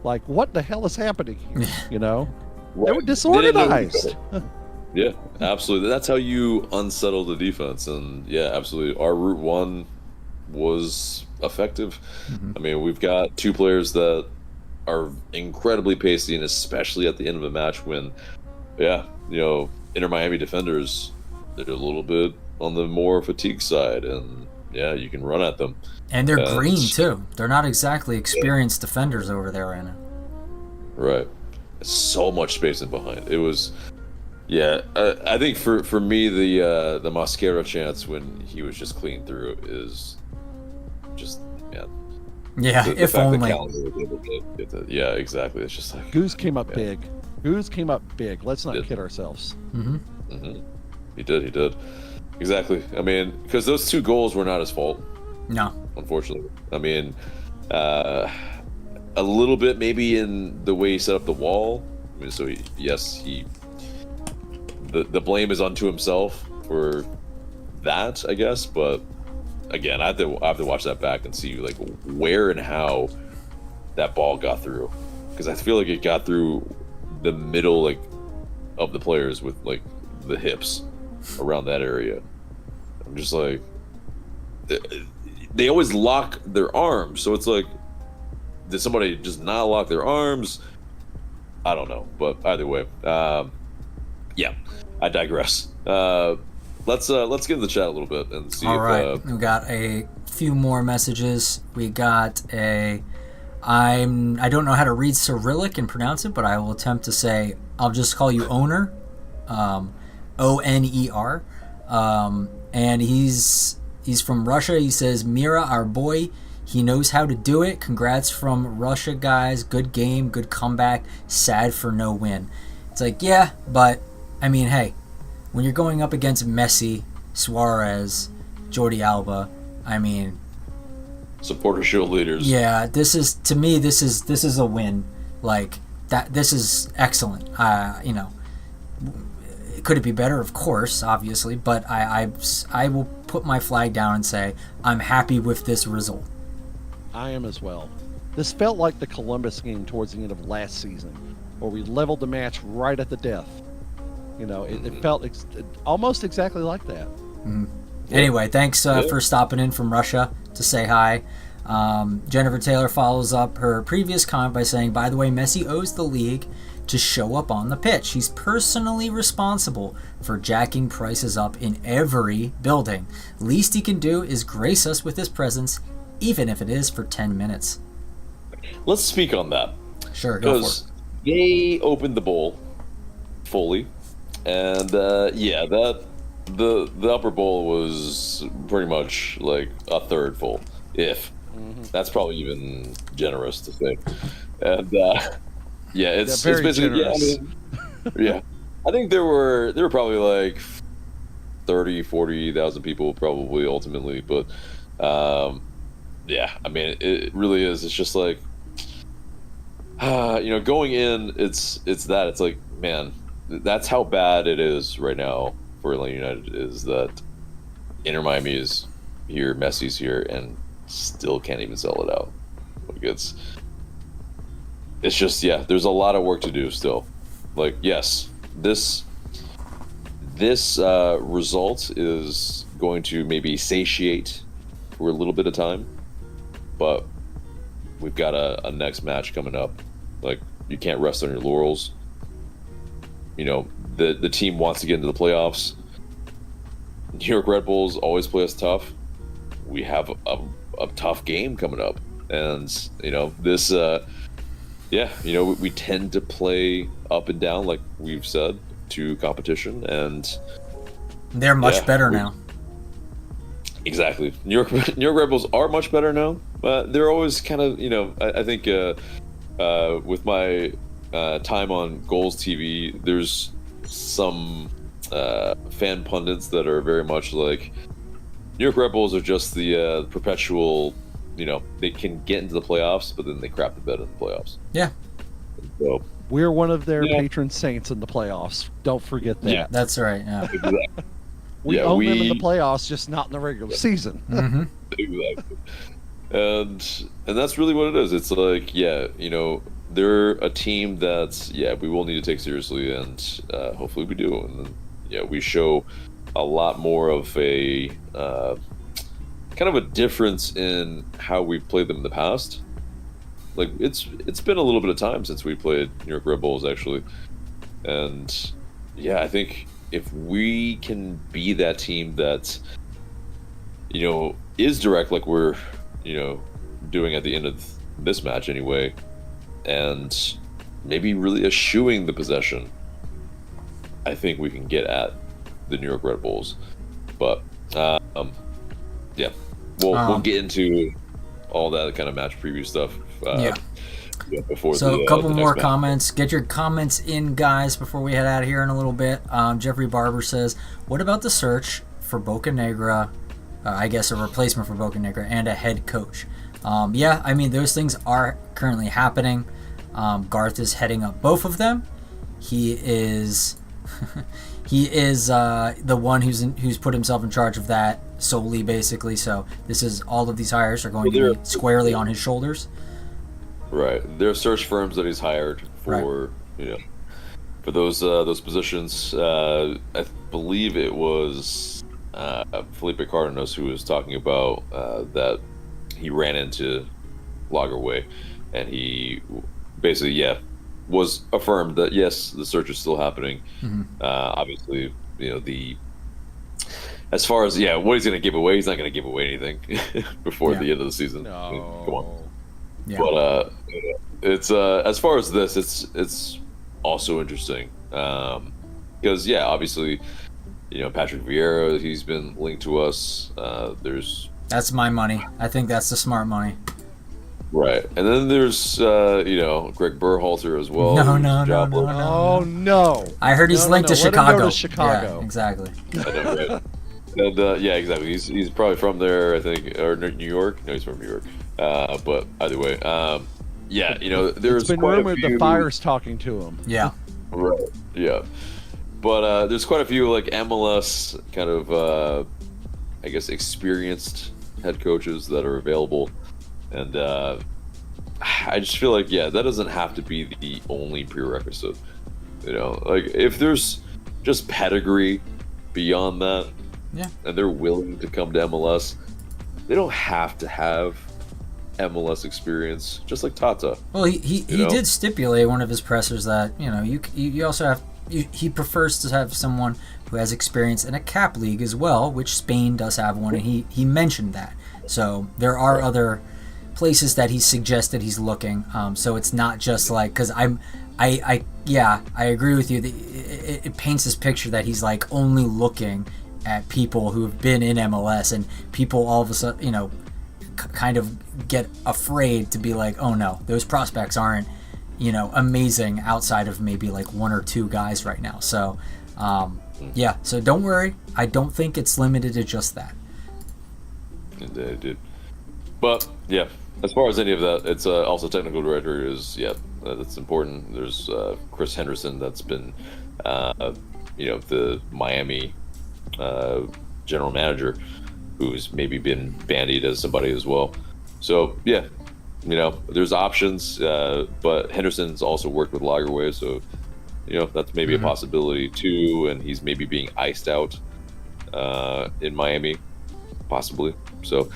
like, what the hell is happening here? They were disorganized.
Yeah, absolutely. That's how you unsettle the defense. And yeah, absolutely. Our Route 1 was effective. We've got two players that are incredibly pacey, and especially at the end of a match when, Inter Miami defenders, they're a little bit on the more fatigue side, and yeah, you can run at them.
And they're green too. They're not exactly experienced defenders over there right now.
Right. So much space in behind. It was, I think for me, the Mosquera chance when he was just clean through is just, man.
Yeah, if only.
Yeah, exactly. It's just like,
Goose came up big. Let's not kid ourselves.
He did. Exactly. Because those two goals were not his fault.
No.
Unfortunately. A little bit maybe in the way he set up the wall. The blame is unto himself for that, I guess. But again, I have to watch that back and see where and how that ball got through, because I feel like it got through the middle of the players with the hips around that area. I'm just like, they always lock their arms, so it's like, did somebody just not lock their arms? I don't know, but either way, yeah, I digress. Let's get in the chat a little bit and see.
All right, we got a few more messages. We got I don't know how to read Cyrillic and pronounce it, but I will attempt to say, I'll just call you Owner, Oner. And he's from Russia. He says, Mira, our boy, he knows how to do it. Congrats from Russia, guys. Good game, good comeback. Sad for no win. It's like, yeah, but hey, when you're going up against Messi, Suarez, Jordi Alba, I mean,
Supporter shield leaders.
yeah, this is a win. Like that, this is excellent. You know, could it be better? Of course, obviously, but I will put my flag down and say I'm happy with this result.
I am as well. This felt like the Columbus game towards the end of last season, where we leveled the match right at the death. You know, it felt almost exactly like that.
Anyway, thanks for stopping in from Russia to say hi. Jennifer Taylor follows up her previous comment by saying, by the way, Messi owes the league to show up on the pitch. He's personally responsible for jacking prices up in every building. Least he can do is grace us with his presence, even if it is for 10 minutes.
Let's speak on that.
Sure, go for it.
Because they opened the bowl fully, and that the upper bowl was pretty much like a third full, if that's probably even generous to say. And it's
very
basically
generous.
I think there were probably like 40,000 people probably ultimately, but I mean it really is. It's just like going in, it's like, man, that's how bad it is right now for Atlanta United, is that Inter Miami is here, Messi's here, and still can't even sell it out. Like it's just, there's a lot of work to do still. Like, yes, this result is going to maybe satiate for a little bit of time, but we've got a next match coming up. Like, you can't rest on your laurels. You know, the team wants to get into the playoffs. New York Red Bulls always play us tough. We have a tough game coming up, and this we tend to play up and down, like we've said, to competition, and
They're much better now.
Exactly. New York Red Bulls are much better now, but they're always kind of, I think with my time on Goals TV, there's some fan pundits that are very much like, New York Red Bulls are just the perpetual, they can get into the playoffs, but then they crap the bed in the playoffs.
Yeah.
So
We're one of their patron saints in the playoffs. Don't forget that.
Yeah.
That's right. Yeah.
exactly.
We own them in the playoffs, just not in the regular season.
Exactly. And that's really what it is. It's like, they're a team that, we will need to take seriously, and hopefully we do. And then, we show a lot more of a kind of a difference in how we've played them in the past. Like, it's been a little bit of time since we played New York Red Bulls, actually. And I think if we can be that team that is direct, like we're doing at the end of this match anyway, and maybe really eschewing the possession, I think we can get at the New York Red Bulls. But we'll get into all that kind of match preview stuff before.
So a couple
the
more
next match.
comments. Get your comments in, guys, before we head out of here in a little bit. Jeffrey Barber says, what about the search for Boca Negra, I guess a replacement for Boca Negra, and a head coach? I mean, those things are currently happening. Garth is heading up both of them. He is the one who's put himself in charge of that solely, basically. So this is, all of these hires are going to be squarely on his shoulders. Right.
There are search firms that he's hired for, for those positions. I believe it was Felipe Cardenas who was talking about that he ran into Lagerwey, and he basically, was affirmed that yes, the search is still happening. Obviously, as far as what he's going to give away, he's not going to give away anything before the end of the season.
No.
Come on.
Yeah.
But it's as far as this, it's also interesting because obviously, Patrick Vieira, he's been linked to us. That's
my money. I think that's the smart money.
Right, and then there's Greg Berhalter as well.
No.
Oh no!
I heard he's linked to
Let him
Chicago.
go to Chicago.
Yeah, exactly.
I know, right? And yeah, exactly. He's probably from there, I think, or New York. No, he's from New York. But either way, yeah, there's
It's been
quite
rumored
a few...
the Fire's talking to him.
Yeah.
Right. Yeah. But there's quite a few like MLS kind of, I guess, experienced head coaches that are available, and I just feel like that doesn't have to be the only prerequisite. Like if there's just pedigree beyond that, and they're willing to come to MLS, they don't have to have MLS experience. Just like Tata.
Well, he did stipulate one of his pressers that you also have. He prefers to have someone who has experience in a cap league as well, which Spain does have one, and he mentioned that. So there are other places that he suggested he's looking. So it's not just like, because I agree with you. It paints this picture that he's like only looking at people who have been in MLS, and people all of a sudden kind of get afraid to be like, oh no, those prospects aren't amazing outside of maybe like one or two guys right now. So so don't worry, I don't think it's limited to just that.
Indeed. But yeah, as far as any of that, it's also technical director is that's important. There's Chris Henderson, that's been the Miami general manager, who's maybe been bandied as somebody as well. So there's options, but Henderson's also worked with Lagerwey, so that's maybe a possibility too, and he's maybe being iced out in Miami, possibly. So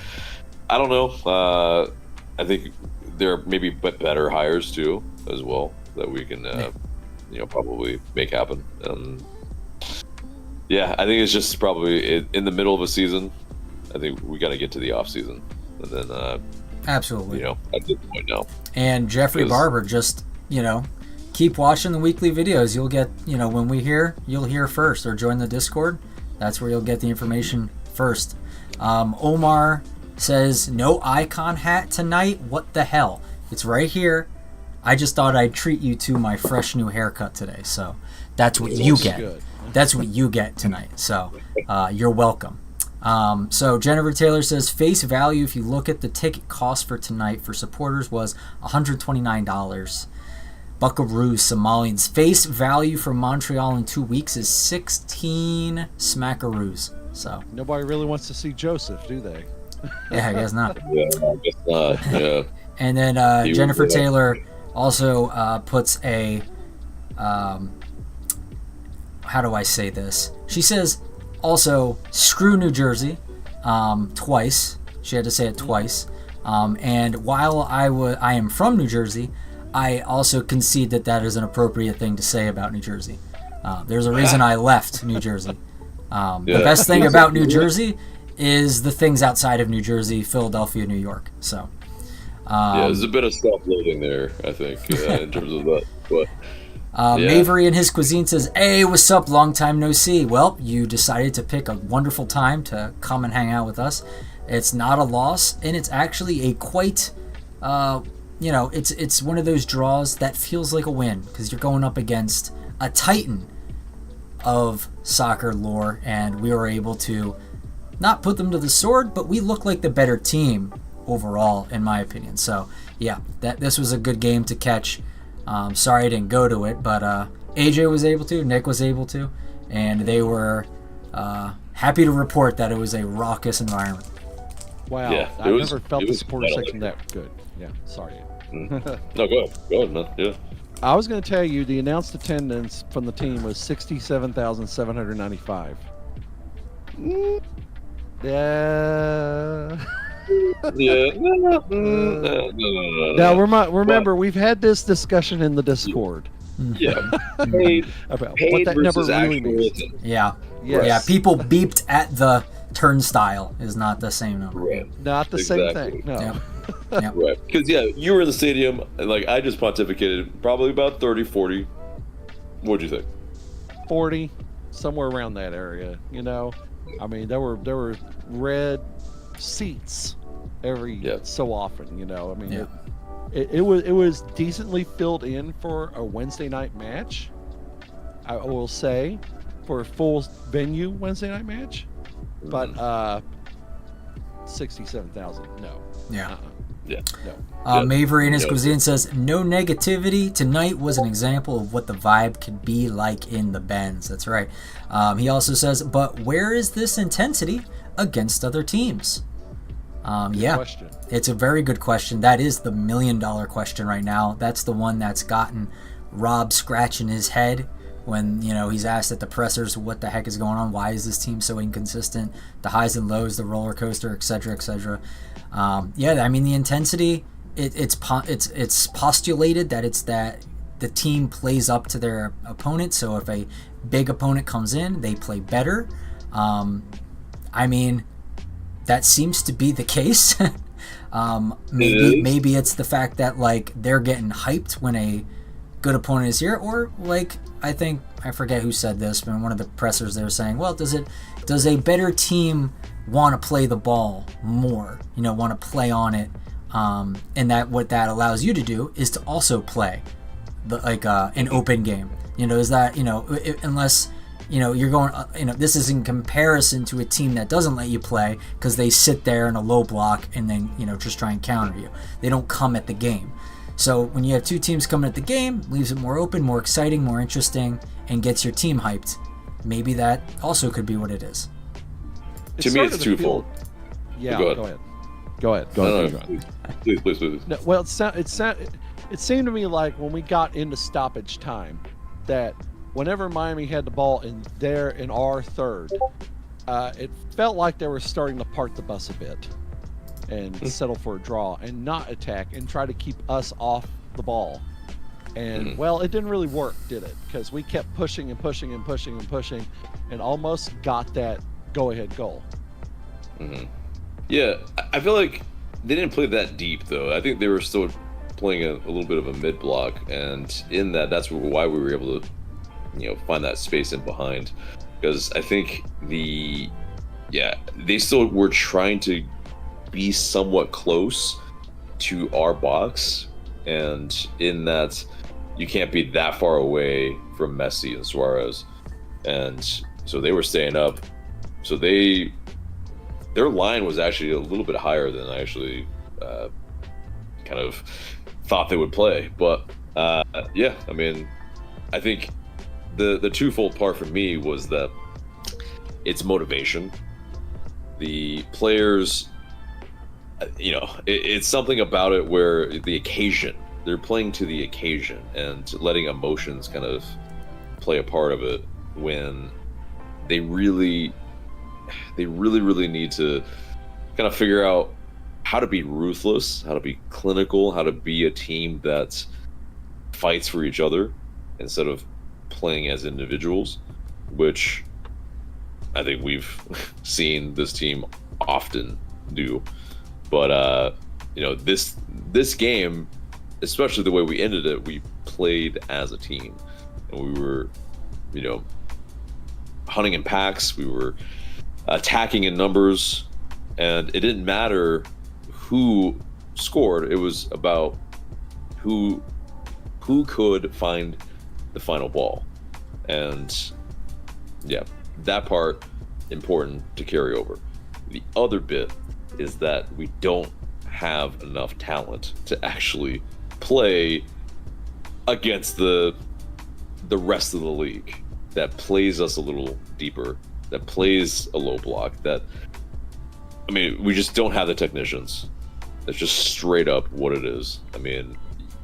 I don't know. I think there are maybe better hires too as well that we can probably make happen. I think it's just probably in the middle of a season. I think we got to get to the off season, and then
absolutely,
at this point now.
And Jeffrey Barber, just keep watching the weekly videos. You'll get when we hear, you'll hear first, or join the Discord. That's where you'll get the information first. Omar says no icon hat tonight. What the hell? It's right here. I just thought I'd treat you to my fresh new haircut today, so that's what you get.
Good.
That's what you get tonight. So you're welcome. So Jennifer Taylor says face value, if you look at the ticket cost for tonight for supporters, was $129. Buckaroos, Somalians. Face value for Montreal in 2 weeks is 16 smackaroos. So
nobody really wants to see Joseph, do they?
Yeah, I guess not.
Yeah, I guess not. Yeah.
And then Jennifer Taylor also puts a how do I say this? She says also screw New Jersey twice. She had to say it twice. And while I am from New Jersey, I also concede that is an appropriate thing to say about New Jersey. There's a reason I left New Jersey. The best thing about New Jersey is the things outside of New Jersey, Philadelphia, New York. So
there's a bit of self-loathing there, I think, in terms of that. But
Mavery in his cuisine says, hey, what's up, long time no see. Well, you decided to pick a wonderful time to come and hang out with us. It's not a loss, and it's actually a quite it's one of those draws that feels like a win, because you're going up against a titan of soccer lore, and we were able to not put them to the sword, but we look like the better team overall, in my opinion. So this was a good game to catch. Sorry I didn't go to it, but AJ was able to, Nick was able to, and they were happy to report that it was a raucous environment.
Wow,
Yeah,
I've never felt the supporter section that good. Yeah, sorry.
No, go ahead, man. Yeah.
I was going to tell you the announced attendance from the team was 67,795. Yeah.
No.
Now remember, we've had this discussion in the Discord.
Yeah.
About
Paid
what that number
versus
really
actual
means.
written.
Yeah.
Yes.
Yeah, people beeped at the turnstile is not the same number.
Right.
Not the same thing. No.
Yeah. Yeah.
Right. Because, you were in the stadium, and, like, I just pontificated probably about 30, 40. What'd you think?
40, somewhere around that area. I mean, there were red seats every so often. I mean,
Yeah.
It was decently filled in for a Wednesday night match. I will say, for a full venue Wednesday night match, but 67,000, no.
Yeah.
Yeah.
No.
Mavery in his cuisine says, no negativity. Tonight was an example of what the vibe could be like in the Benz. That's right. He also says, but where is this intensity against other teams? Yeah,
Question.
It's a very good question. That is the $1 million question right now. That's the one that's gotten Rob scratching his head when, he's asked at the pressers what the heck is going on. Why is this team so inconsistent? The highs and lows, the roller coaster, etc., etc. Yeah, I mean, the intensity, it's postulated that it's that the team plays up to their opponent. So if a big opponent comes in, they play better. I mean, that seems to be the case. Maybe it's the fact that like they're getting hyped when a good opponent is here, or like I forget who said this, but one of the pressers they were saying, well, does a better team want to play the ball more? Want to play on it, and that what that allows you to do is to also play an open game. Is that unless you're going, this is in comparison to a team that doesn't let you play because they sit there in a low block and then, just try and counter you. They don't come at the game. So when you have two teams coming at the game, leaves it more open, more exciting, more interesting, and gets your team hyped. Maybe that also could be what it is.
To me, it's twofold.
Yeah, go ahead.
Please.
No, well, it seemed to me like when we got into stoppage time that whenever Miami had the ball in our third, it felt like they were starting to park the bus a bit and settle for a draw and not attack and try to keep us off the ball. And well, it didn't really work, did it? Because we kept pushing and pushing and pushing and pushing and almost got that go-ahead goal.
Yeah, I feel like they didn't play that deep, though. I think they were still playing a little bit of a mid-block, and in that's why we were able to find that space in behind, because I think they still were trying to be somewhat close to our box, and in that you can't be that far away from Messi and Suarez, and so they were staying up, so their line was actually a little bit higher than I actually kind of thought they would play. But yeah, I mean, I think the twofold part for me was that it's motivation. The players, it's something about it where the occasion, they're playing to the occasion and letting emotions kind of play a part of it when they really need to kind of figure out how to be ruthless, how to be clinical, how to be a team that fights for each other instead of playing as individuals, which I think we've seen this team often do. But this game, especially the way we ended it, we played as a team, and we were hunting in packs, we were attacking in numbers, and it didn't matter who scored. It was about who could find the final ball. And yeah, that part important to carry over. The other bit is that we don't have enough talent to actually play against the rest of the league that plays us a little deeper, that plays a low block, we just don't have the technicians. That's just straight up what it is.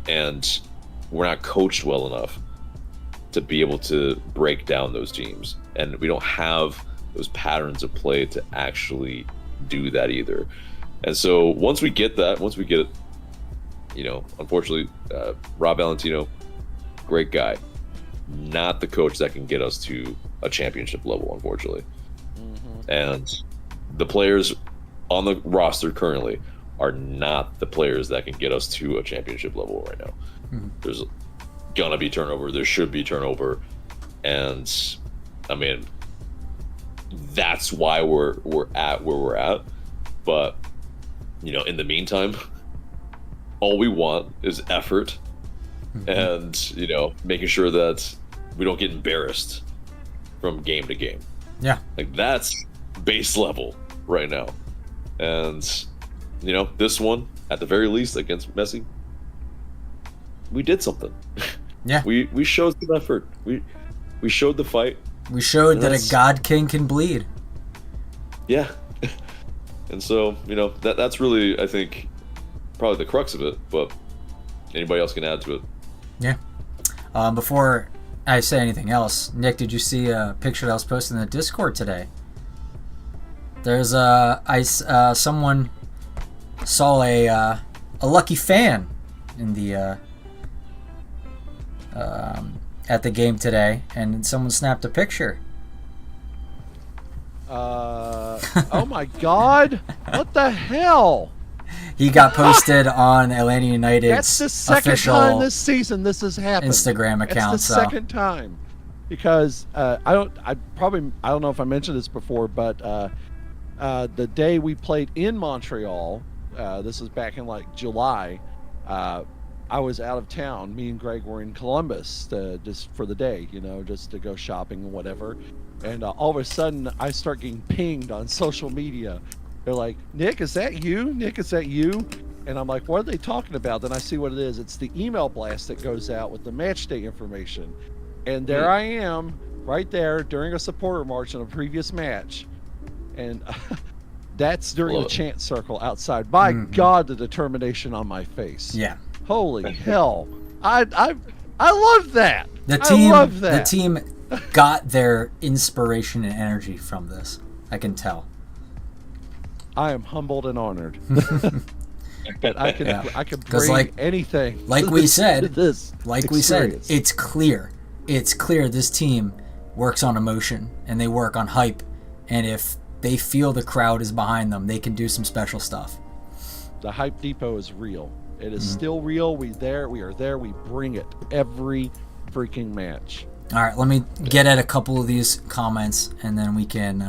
And we're not coached well enough to be able to break down those teams. And we don't have those patterns of play to actually do that either. And so once we get, unfortunately, Rob Valentino, great guy, not the coach that can get us to a championship level, unfortunately. And the players on the roster currently are not the players that can get us to a championship level right now. There's gonna be turnover, there should be turnover, and that's why we're at where we're at. But in the meantime, all we want is effort, and making sure that we don't get embarrassed from game to game.
Yeah.
Like, that's base level right now. And this one, at the very least, against Messi, we did something.
Yeah.
We showed some effort. We showed the fight.
We showed that a God King can bleed.
Yeah. And so, that's really, I think, probably the crux of it, but anybody else can add to it.
Yeah. Before I say anything else, Nick, did you see a picture that was posted in the Discord today? There's someone saw a lucky fan in the at the game today, and someone snapped a picture.
Oh my God! What the hell?
He got posted on Atlanta United's
That's the second
official
time this season this has happened.
Instagram account.
It's the second time, because I don't know if I mentioned this before, but the day we played in Montreal, this was back in like July. I was out of town. Me and Greg were in Columbus just for the day, just to go shopping and whatever. And all of a sudden, I start getting pinged on social media. They're like, "Nick, is that you? Nick, is that you?" And I'm like, "What are they talking about?" Then I see what it is. It's the email blast that goes out with the match day information. And there I am, right there, during a supporter march in a previous match. And that's during the chant circle outside. By God, the determination on my face.
Yeah.
Holy hell. I love that.
I love
that.
The team got their inspiration and energy from this. I can tell.
I am humbled and honored that I can bring anything.
Like we said,
this experience.
it's clear. It's clear this team works on emotion and they work on hype. And if they feel the crowd is behind them, they can do some special stuff.
The Hype Depot is real. It is still real. We are there. We bring it every freaking match.
All right, let me get at a couple of these comments, and then we can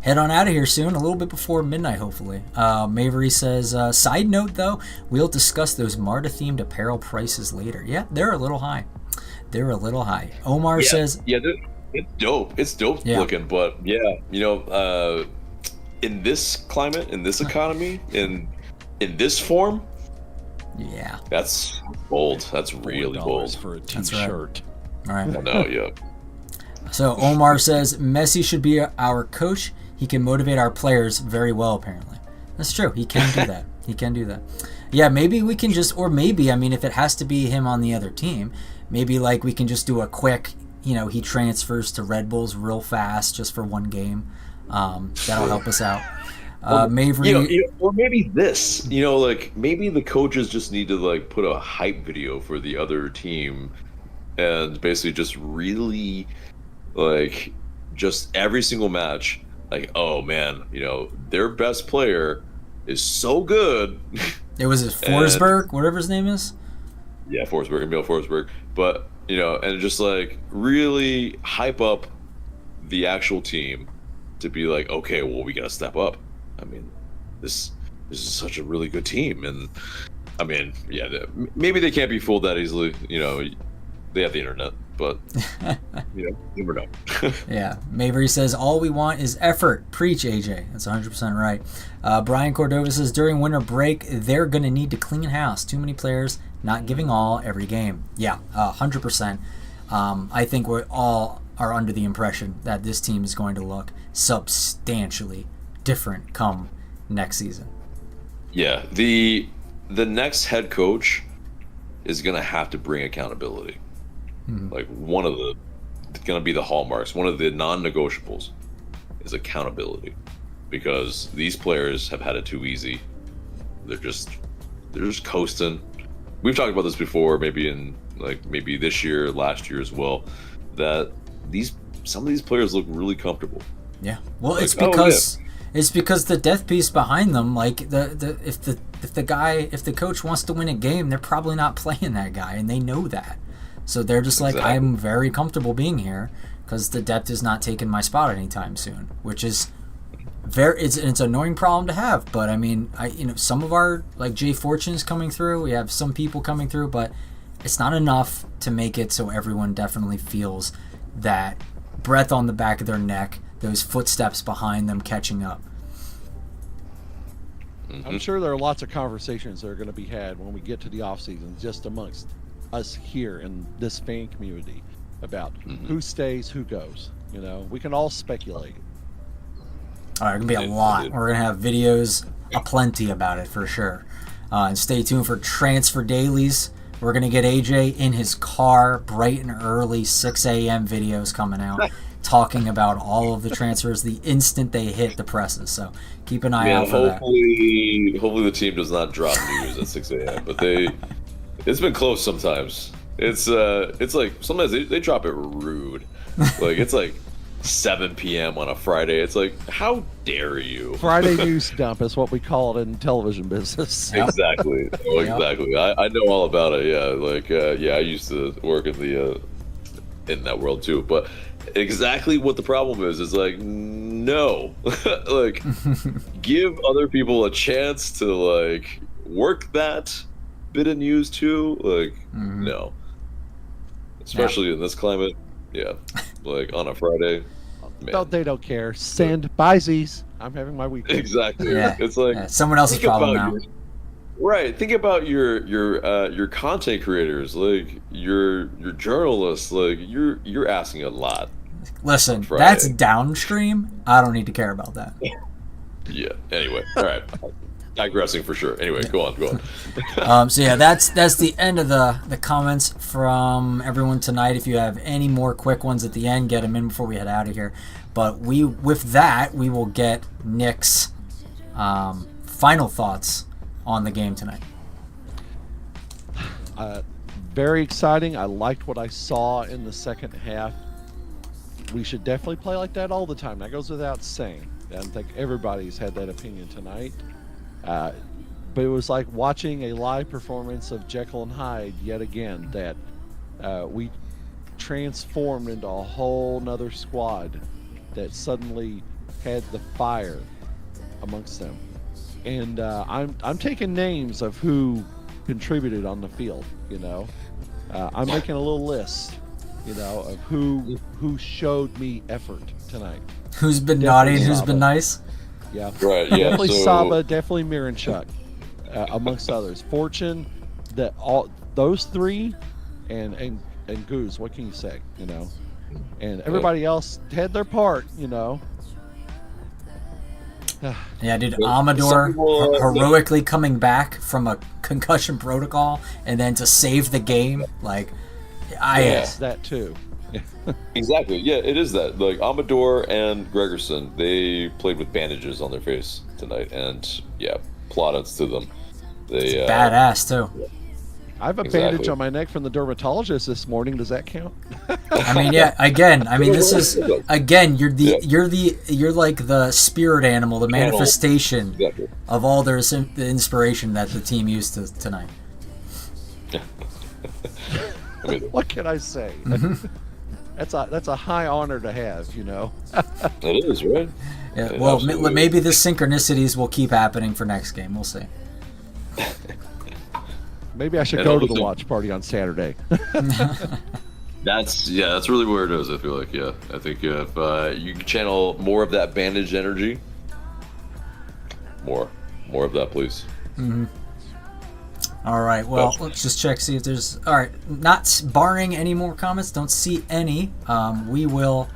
head on out of here soon, a little bit before midnight, hopefully. Mavery says, side note, though, we'll discuss those MARTA-themed apparel prices later. Yeah, they're a little high. Omar says...
Yeah, it's dope. It's dope looking, but in this climate, in this economy, in this form...
Yeah.
That's bold. That's really bold.
For a t-shirt.
All right.
No, yeah.
So Omar says Messi should be our coach. He can motivate our players very well, apparently. That's true. He can do that. Yeah, maybe we can just, or maybe, if it has to be him on the other team, maybe like we can just do a quick, he transfers to Red Bulls real fast just for one game. That'll help us out. Mavery,
or maybe this, maybe the coaches just need to put a hype video for the other team, and basically just really just every single match, oh man, their best player is so good.
It was Forsberg, whatever his name is.
Yeah, Emil Forsberg. But and just really hype up the actual team to be okay, well, we gotta step up. This is such a really good team, and maybe they can't be fooled that easily. They have the internet, but you never know.
Yeah, Mavery says all we want is effort. Preach, AJ. That's 100% right. Brian Cordova says during winter break they're gonna need to clean house. Too many players not giving all every game. Yeah, 100%. I think we all are under the impression that this team is going to look substantially different come next season.
Yeah, the next head coach is gonna have to bring accountability. One of the gonna be the hallmarks, one of the non-negotiables is accountability, because these players have had it too easy. They're just coasting. We've talked about this before, maybe in maybe this year, last year as well, that some of these players look really comfortable.
Yeah, well, it's because it's because the death piece behind them, if the coach wants to win a game, they're probably not playing that guy, and they know that. So they're just I'm very comfortable being here because the depth is not taking my spot anytime soon, which is it's an annoying problem to have, but I mean, some of our, like Jay Fortune's coming through, we have some people coming through, but it's not enough to make it so everyone definitely feels that breath on the back of their neck, those footsteps behind them catching up.
I'm sure there are lots of conversations that are going to be had when we get to the off season, just amongst us here in this fan community, about who stays, who goes. We can all speculate.
All right, it's going to be a lot. We're going to have videos aplenty about it for sure. And stay tuned for transfer dailies. We're going to get AJ in his car bright and early, 6 a.m. videos coming out, talking about all of the transfers the instant they hit the presses. So keep an eye out for that.
Hopefully the team does not drop news at 6 a.m. But it's been close sometimes. It's like sometimes they drop it rude. Like it's like 7 p.m. on a Friday. It's like, how dare you?
Friday news dump is what we call it in television business.
Exactly. Exactly. I know all about it. Yeah. Like, I used to work in that world too. But exactly what the problem is like, no. Like, give other people a chance to, like, work that bit of news too. Like, no. Especially in this climate. Yeah, like on a Friday.
No, they don't care. Send Bises. I'm having my weekend.
Exactly. Yeah. It's like
someone else's problem now.
Right. Think about your content creators, like your journalists. Like you're asking a lot.
Listen, that's downstream. I don't need to care about that.
Yeah. Anyway, all right. Digressing for sure. Anyway, go on.
So yeah, that's the end of the comments from everyone tonight. If you have any more quick ones at the end, get them in before we head out of here. But with that, we will get Nick's final thoughts on the game tonight.
Very exciting. I liked what I saw in the second half. We should definitely play like that all the time. That goes without saying. I think everybody's had that opinion tonight. But it was like watching a live performance of Jekyll and Hyde yet again, that we transformed into a whole nother squad that suddenly had the fire amongst them. And I'm taking names of who contributed on the field. I'm making a little list, of who showed me effort tonight.
Who's been naughty and who's been nice?
Yeah,
right. Yeah,
definitely Saba, definitely Miranchuk, amongst others. Fortune, all those three, and Goose. What can you say? And everybody else had their part.
Yeah, dude. Amador heroically coming back from a concussion protocol and then to save the game. Like,
yes, that too.
Exactly. Yeah, it is that. Like Amador and Gregerson, they played with bandages on their face tonight, and yeah, plaudits to them. They
badass too.
I have a bandage on my neck from the dermatologist this morning. Does that count?
I mean, yeah. Again, this is you're like the spirit animal, the manifestation of all the inspiration that the team used tonight.
What can I say? That's a high honor to have,
It is, right?
Yeah, well, maybe the synchronicities will keep happening for next game. We'll see.
Maybe I should go to the watch party on Saturday.
That's really where it is. I feel like, yeah. I think if you can channel more of that bandage energy, more of that, please.
Mm-hmm. All right, well, let's just check, see if there's... All right, not barring any more comments, don't see any. We will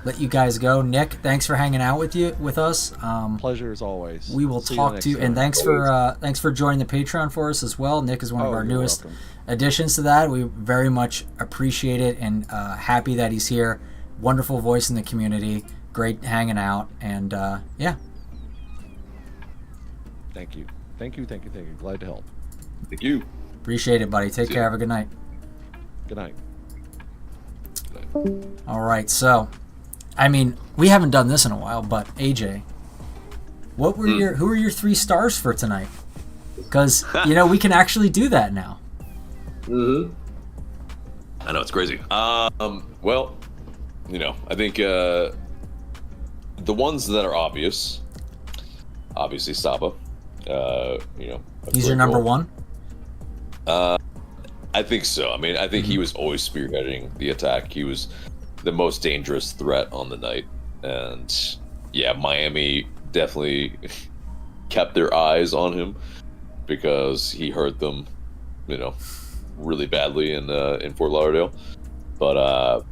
let you guys go. Nick, thanks for hanging out with us.
Pleasure as always.
We will talk to you, and thanks for joining the Patreon for us as well. Nick is one of our newest additions to that. We very much appreciate it, and happy that he's here. Wonderful voice in the community. Great hanging out, and yeah.
Thank you. Glad to help.
Thank you.
Appreciate it, buddy. Take care. Have a good night.
Good night.
All right, so, we haven't done this in a while, but AJ, who are your 3 stars for tonight? Because we can actually do that now.
I know, it's crazy. Well, I think the ones that are obvious obviously Saba. You know,
He's your number one?
I think so. I mean, I think he was always spearheading the attack. He was the most dangerous threat on the night. And yeah, Miami definitely kept their eyes on him because he hurt them, you know, really badly in Fort Lauderdale. But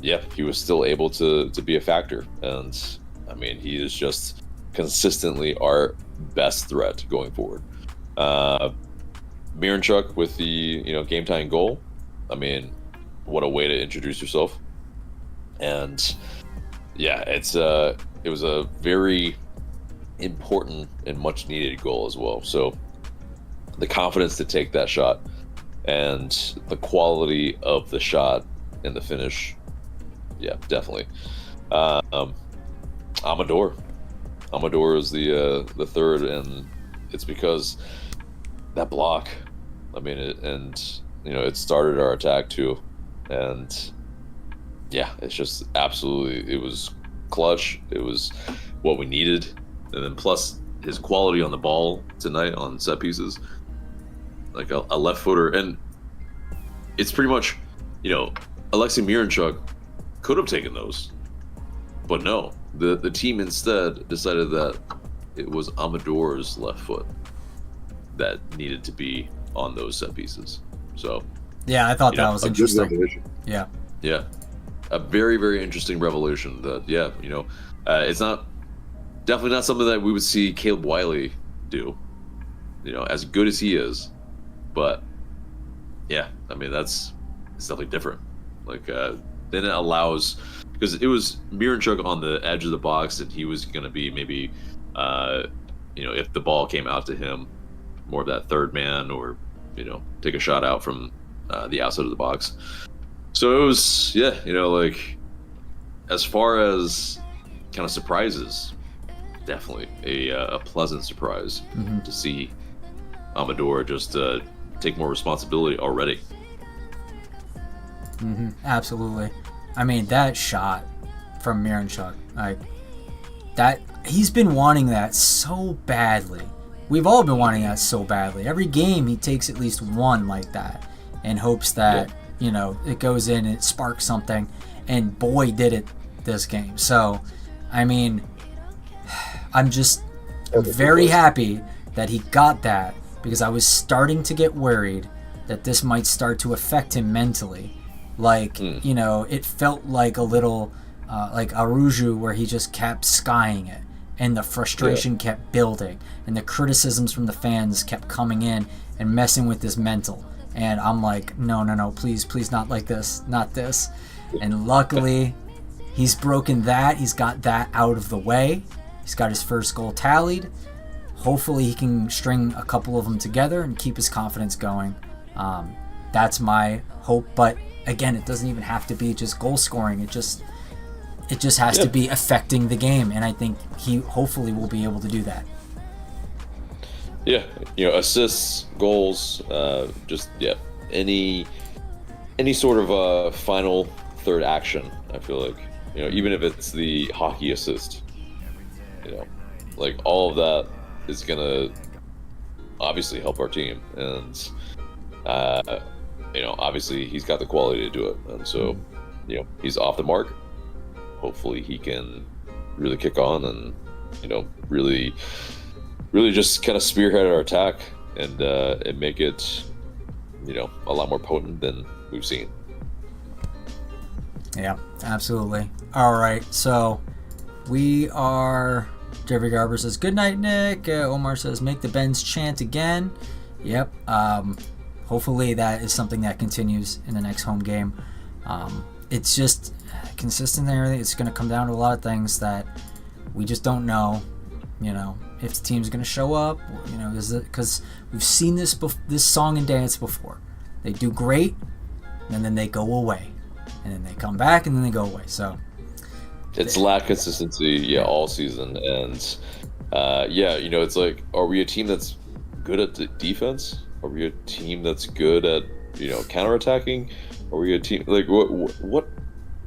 yeah, he was still able to be a factor. And I mean, he is just consistently our best threat going forward. Miranchuk with the, you know, game tying goal. I mean, what a way to introduce yourself. And yeah, it was a very important and much needed goal as well. So the confidence to take that shot and the quality of the shot and the finish, yeah, definitely. Amador is the third, and it's because that block. I mean, it started our attack too, and yeah, it's just absolutely, it was clutch. It was what we needed, and then plus his quality on the ball tonight on set pieces, like a left footer, and it's pretty much, you know, Alexei Miranchuk could have taken those, but no, the team instead decided that it was Amador's left foot that needed to be on those set pieces. So
yeah, I thought that was interesting. Yeah, a very, very interesting revolution. That, yeah, you know, it's definitely not something that we would see Caleb Wiley do, you know, as good as he is. But yeah, I mean, it's definitely different. Like then it allows, because it was Miranchuk on the edge of the box, and he was going to be maybe, you know, if the ball came out to him, more of that third man, or, you know, take a shot out from the outside of the box. So it was, yeah, you know, like, as far as kind of surprises, definitely a pleasant surprise to see Amador just take more responsibility already. Absolutely. I mean, that shot from Miranchuk, like, that, he's been wanting that so badly. We've all been wanting that so badly. Every game he takes at least one like that in hopes that, you know, it goes in and it sparks something. And boy, did it this game. So, I mean, I'm just very happy that he got that, because I was starting to get worried that this might start to affect him mentally. Like, you know, it felt like a little like Aruju, where he just kept skying it. And the frustration kept building, and the criticisms from the fans kept coming in and messing with his mental. And I'm like, no, please, not like this, not this. And luckily, he's broken that. He's got that out of the way. He's got his first goal tallied. Hopefully, he can string a couple of them together and keep his confidence going. That's my hope. But again, it doesn't even have to be just goal scoring. It just has to be affecting the game, and I think he hopefully will be able to do that.
Yeah, you know, assists, goals, any sort of final third action. I feel like, you know, even if it's the hockey assist, you know, like, all of that is gonna obviously help our team, and you know, obviously he's got the quality to do it, and so, you know, he's off the mark. Hopefully he can really kick on and, you know, really just kind of spearhead our attack and make it, you know, a lot more potent than we've seen.
Yeah, absolutely. All right, so we are. Jeffrey Garber says, "Good night, Nick." Omar says, "Make the Benz chant again." Yep. Hopefully that is something that continues in the next home game. It's just consistent and everything. It's going to come down to a lot of things that we just don't know, you know, if the team's going to show up, you know, because we've seen this song and dance before. They do great, and then they go away, and then they come back, and then they go away. So
it's lack consistency, all season, and you know, it's like, are we a team that's good at the defense? Are we a team that's good at, you know, counterattacking? Are we a team, like, what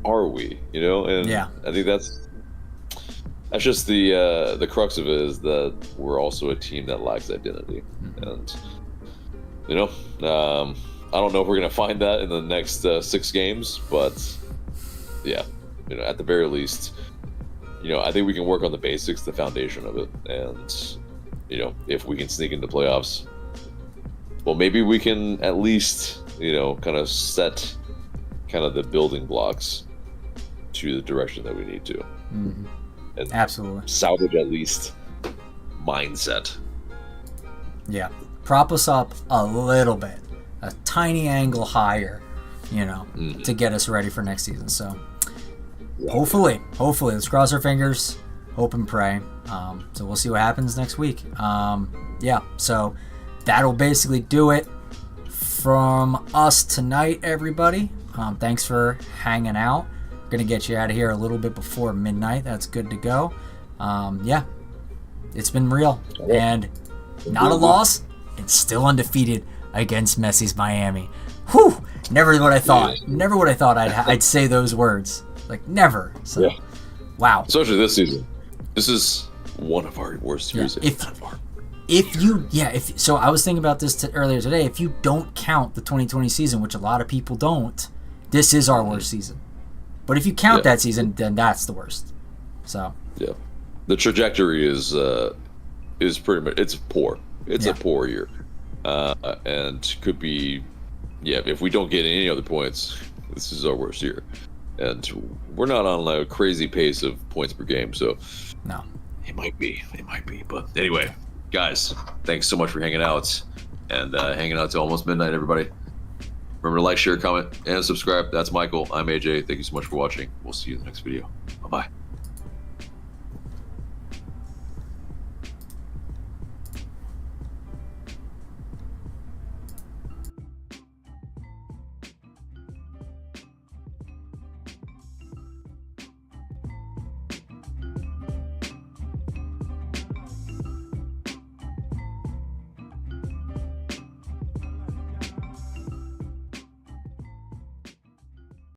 are we, you know? And I think that's just the crux of it, is that we're also a team that lacks identity, and you know, I don't know if we're gonna find that in the next 6 games, but yeah, you know, at the very least, you know, I think we can work on the basics, the foundation of it, and you know, if we can sneak into playoffs, well, maybe we can at least, you know, kind of set kind of the building blocks to the direction that we need to. And
Absolutely.
salvage at least mindset.
Yeah. Prop us up a little bit, a tiny angle higher, you know, to get us ready for next season. So hopefully, let's cross our fingers, hope and pray. So we'll see what happens next week. Yeah, so that'll basically do it from us tonight, everybody. Thanks for hanging out. We're going to get you out of here a little bit before midnight. That's good to go. Yeah, it's been real. And not a loss. It's still undefeated against Messi's Miami. Whew! Never what I thought. Never would I thought I'd say those words. Like, never. So,
Yeah.
Wow.
Especially this season. This is one of our worst years.
So I was thinking about this earlier today. If you don't count the 2020 season, which a lot of people don't, this is our worst season. But if you count that season, then that's the worst. So
yeah, the trajectory is pretty much, it's poor. It's a poor year, and could be, if we don't get any other points, this is our worst year, and we're not on a crazy pace of points per game. So
no,
it might be. But anyway, guys, thanks so much for hanging out and hanging out till almost midnight, everybody. Remember to like, share, comment, and subscribe. That's Michael. I'm AJ. Thank you so much for watching. We'll see you in the next video. Bye-bye.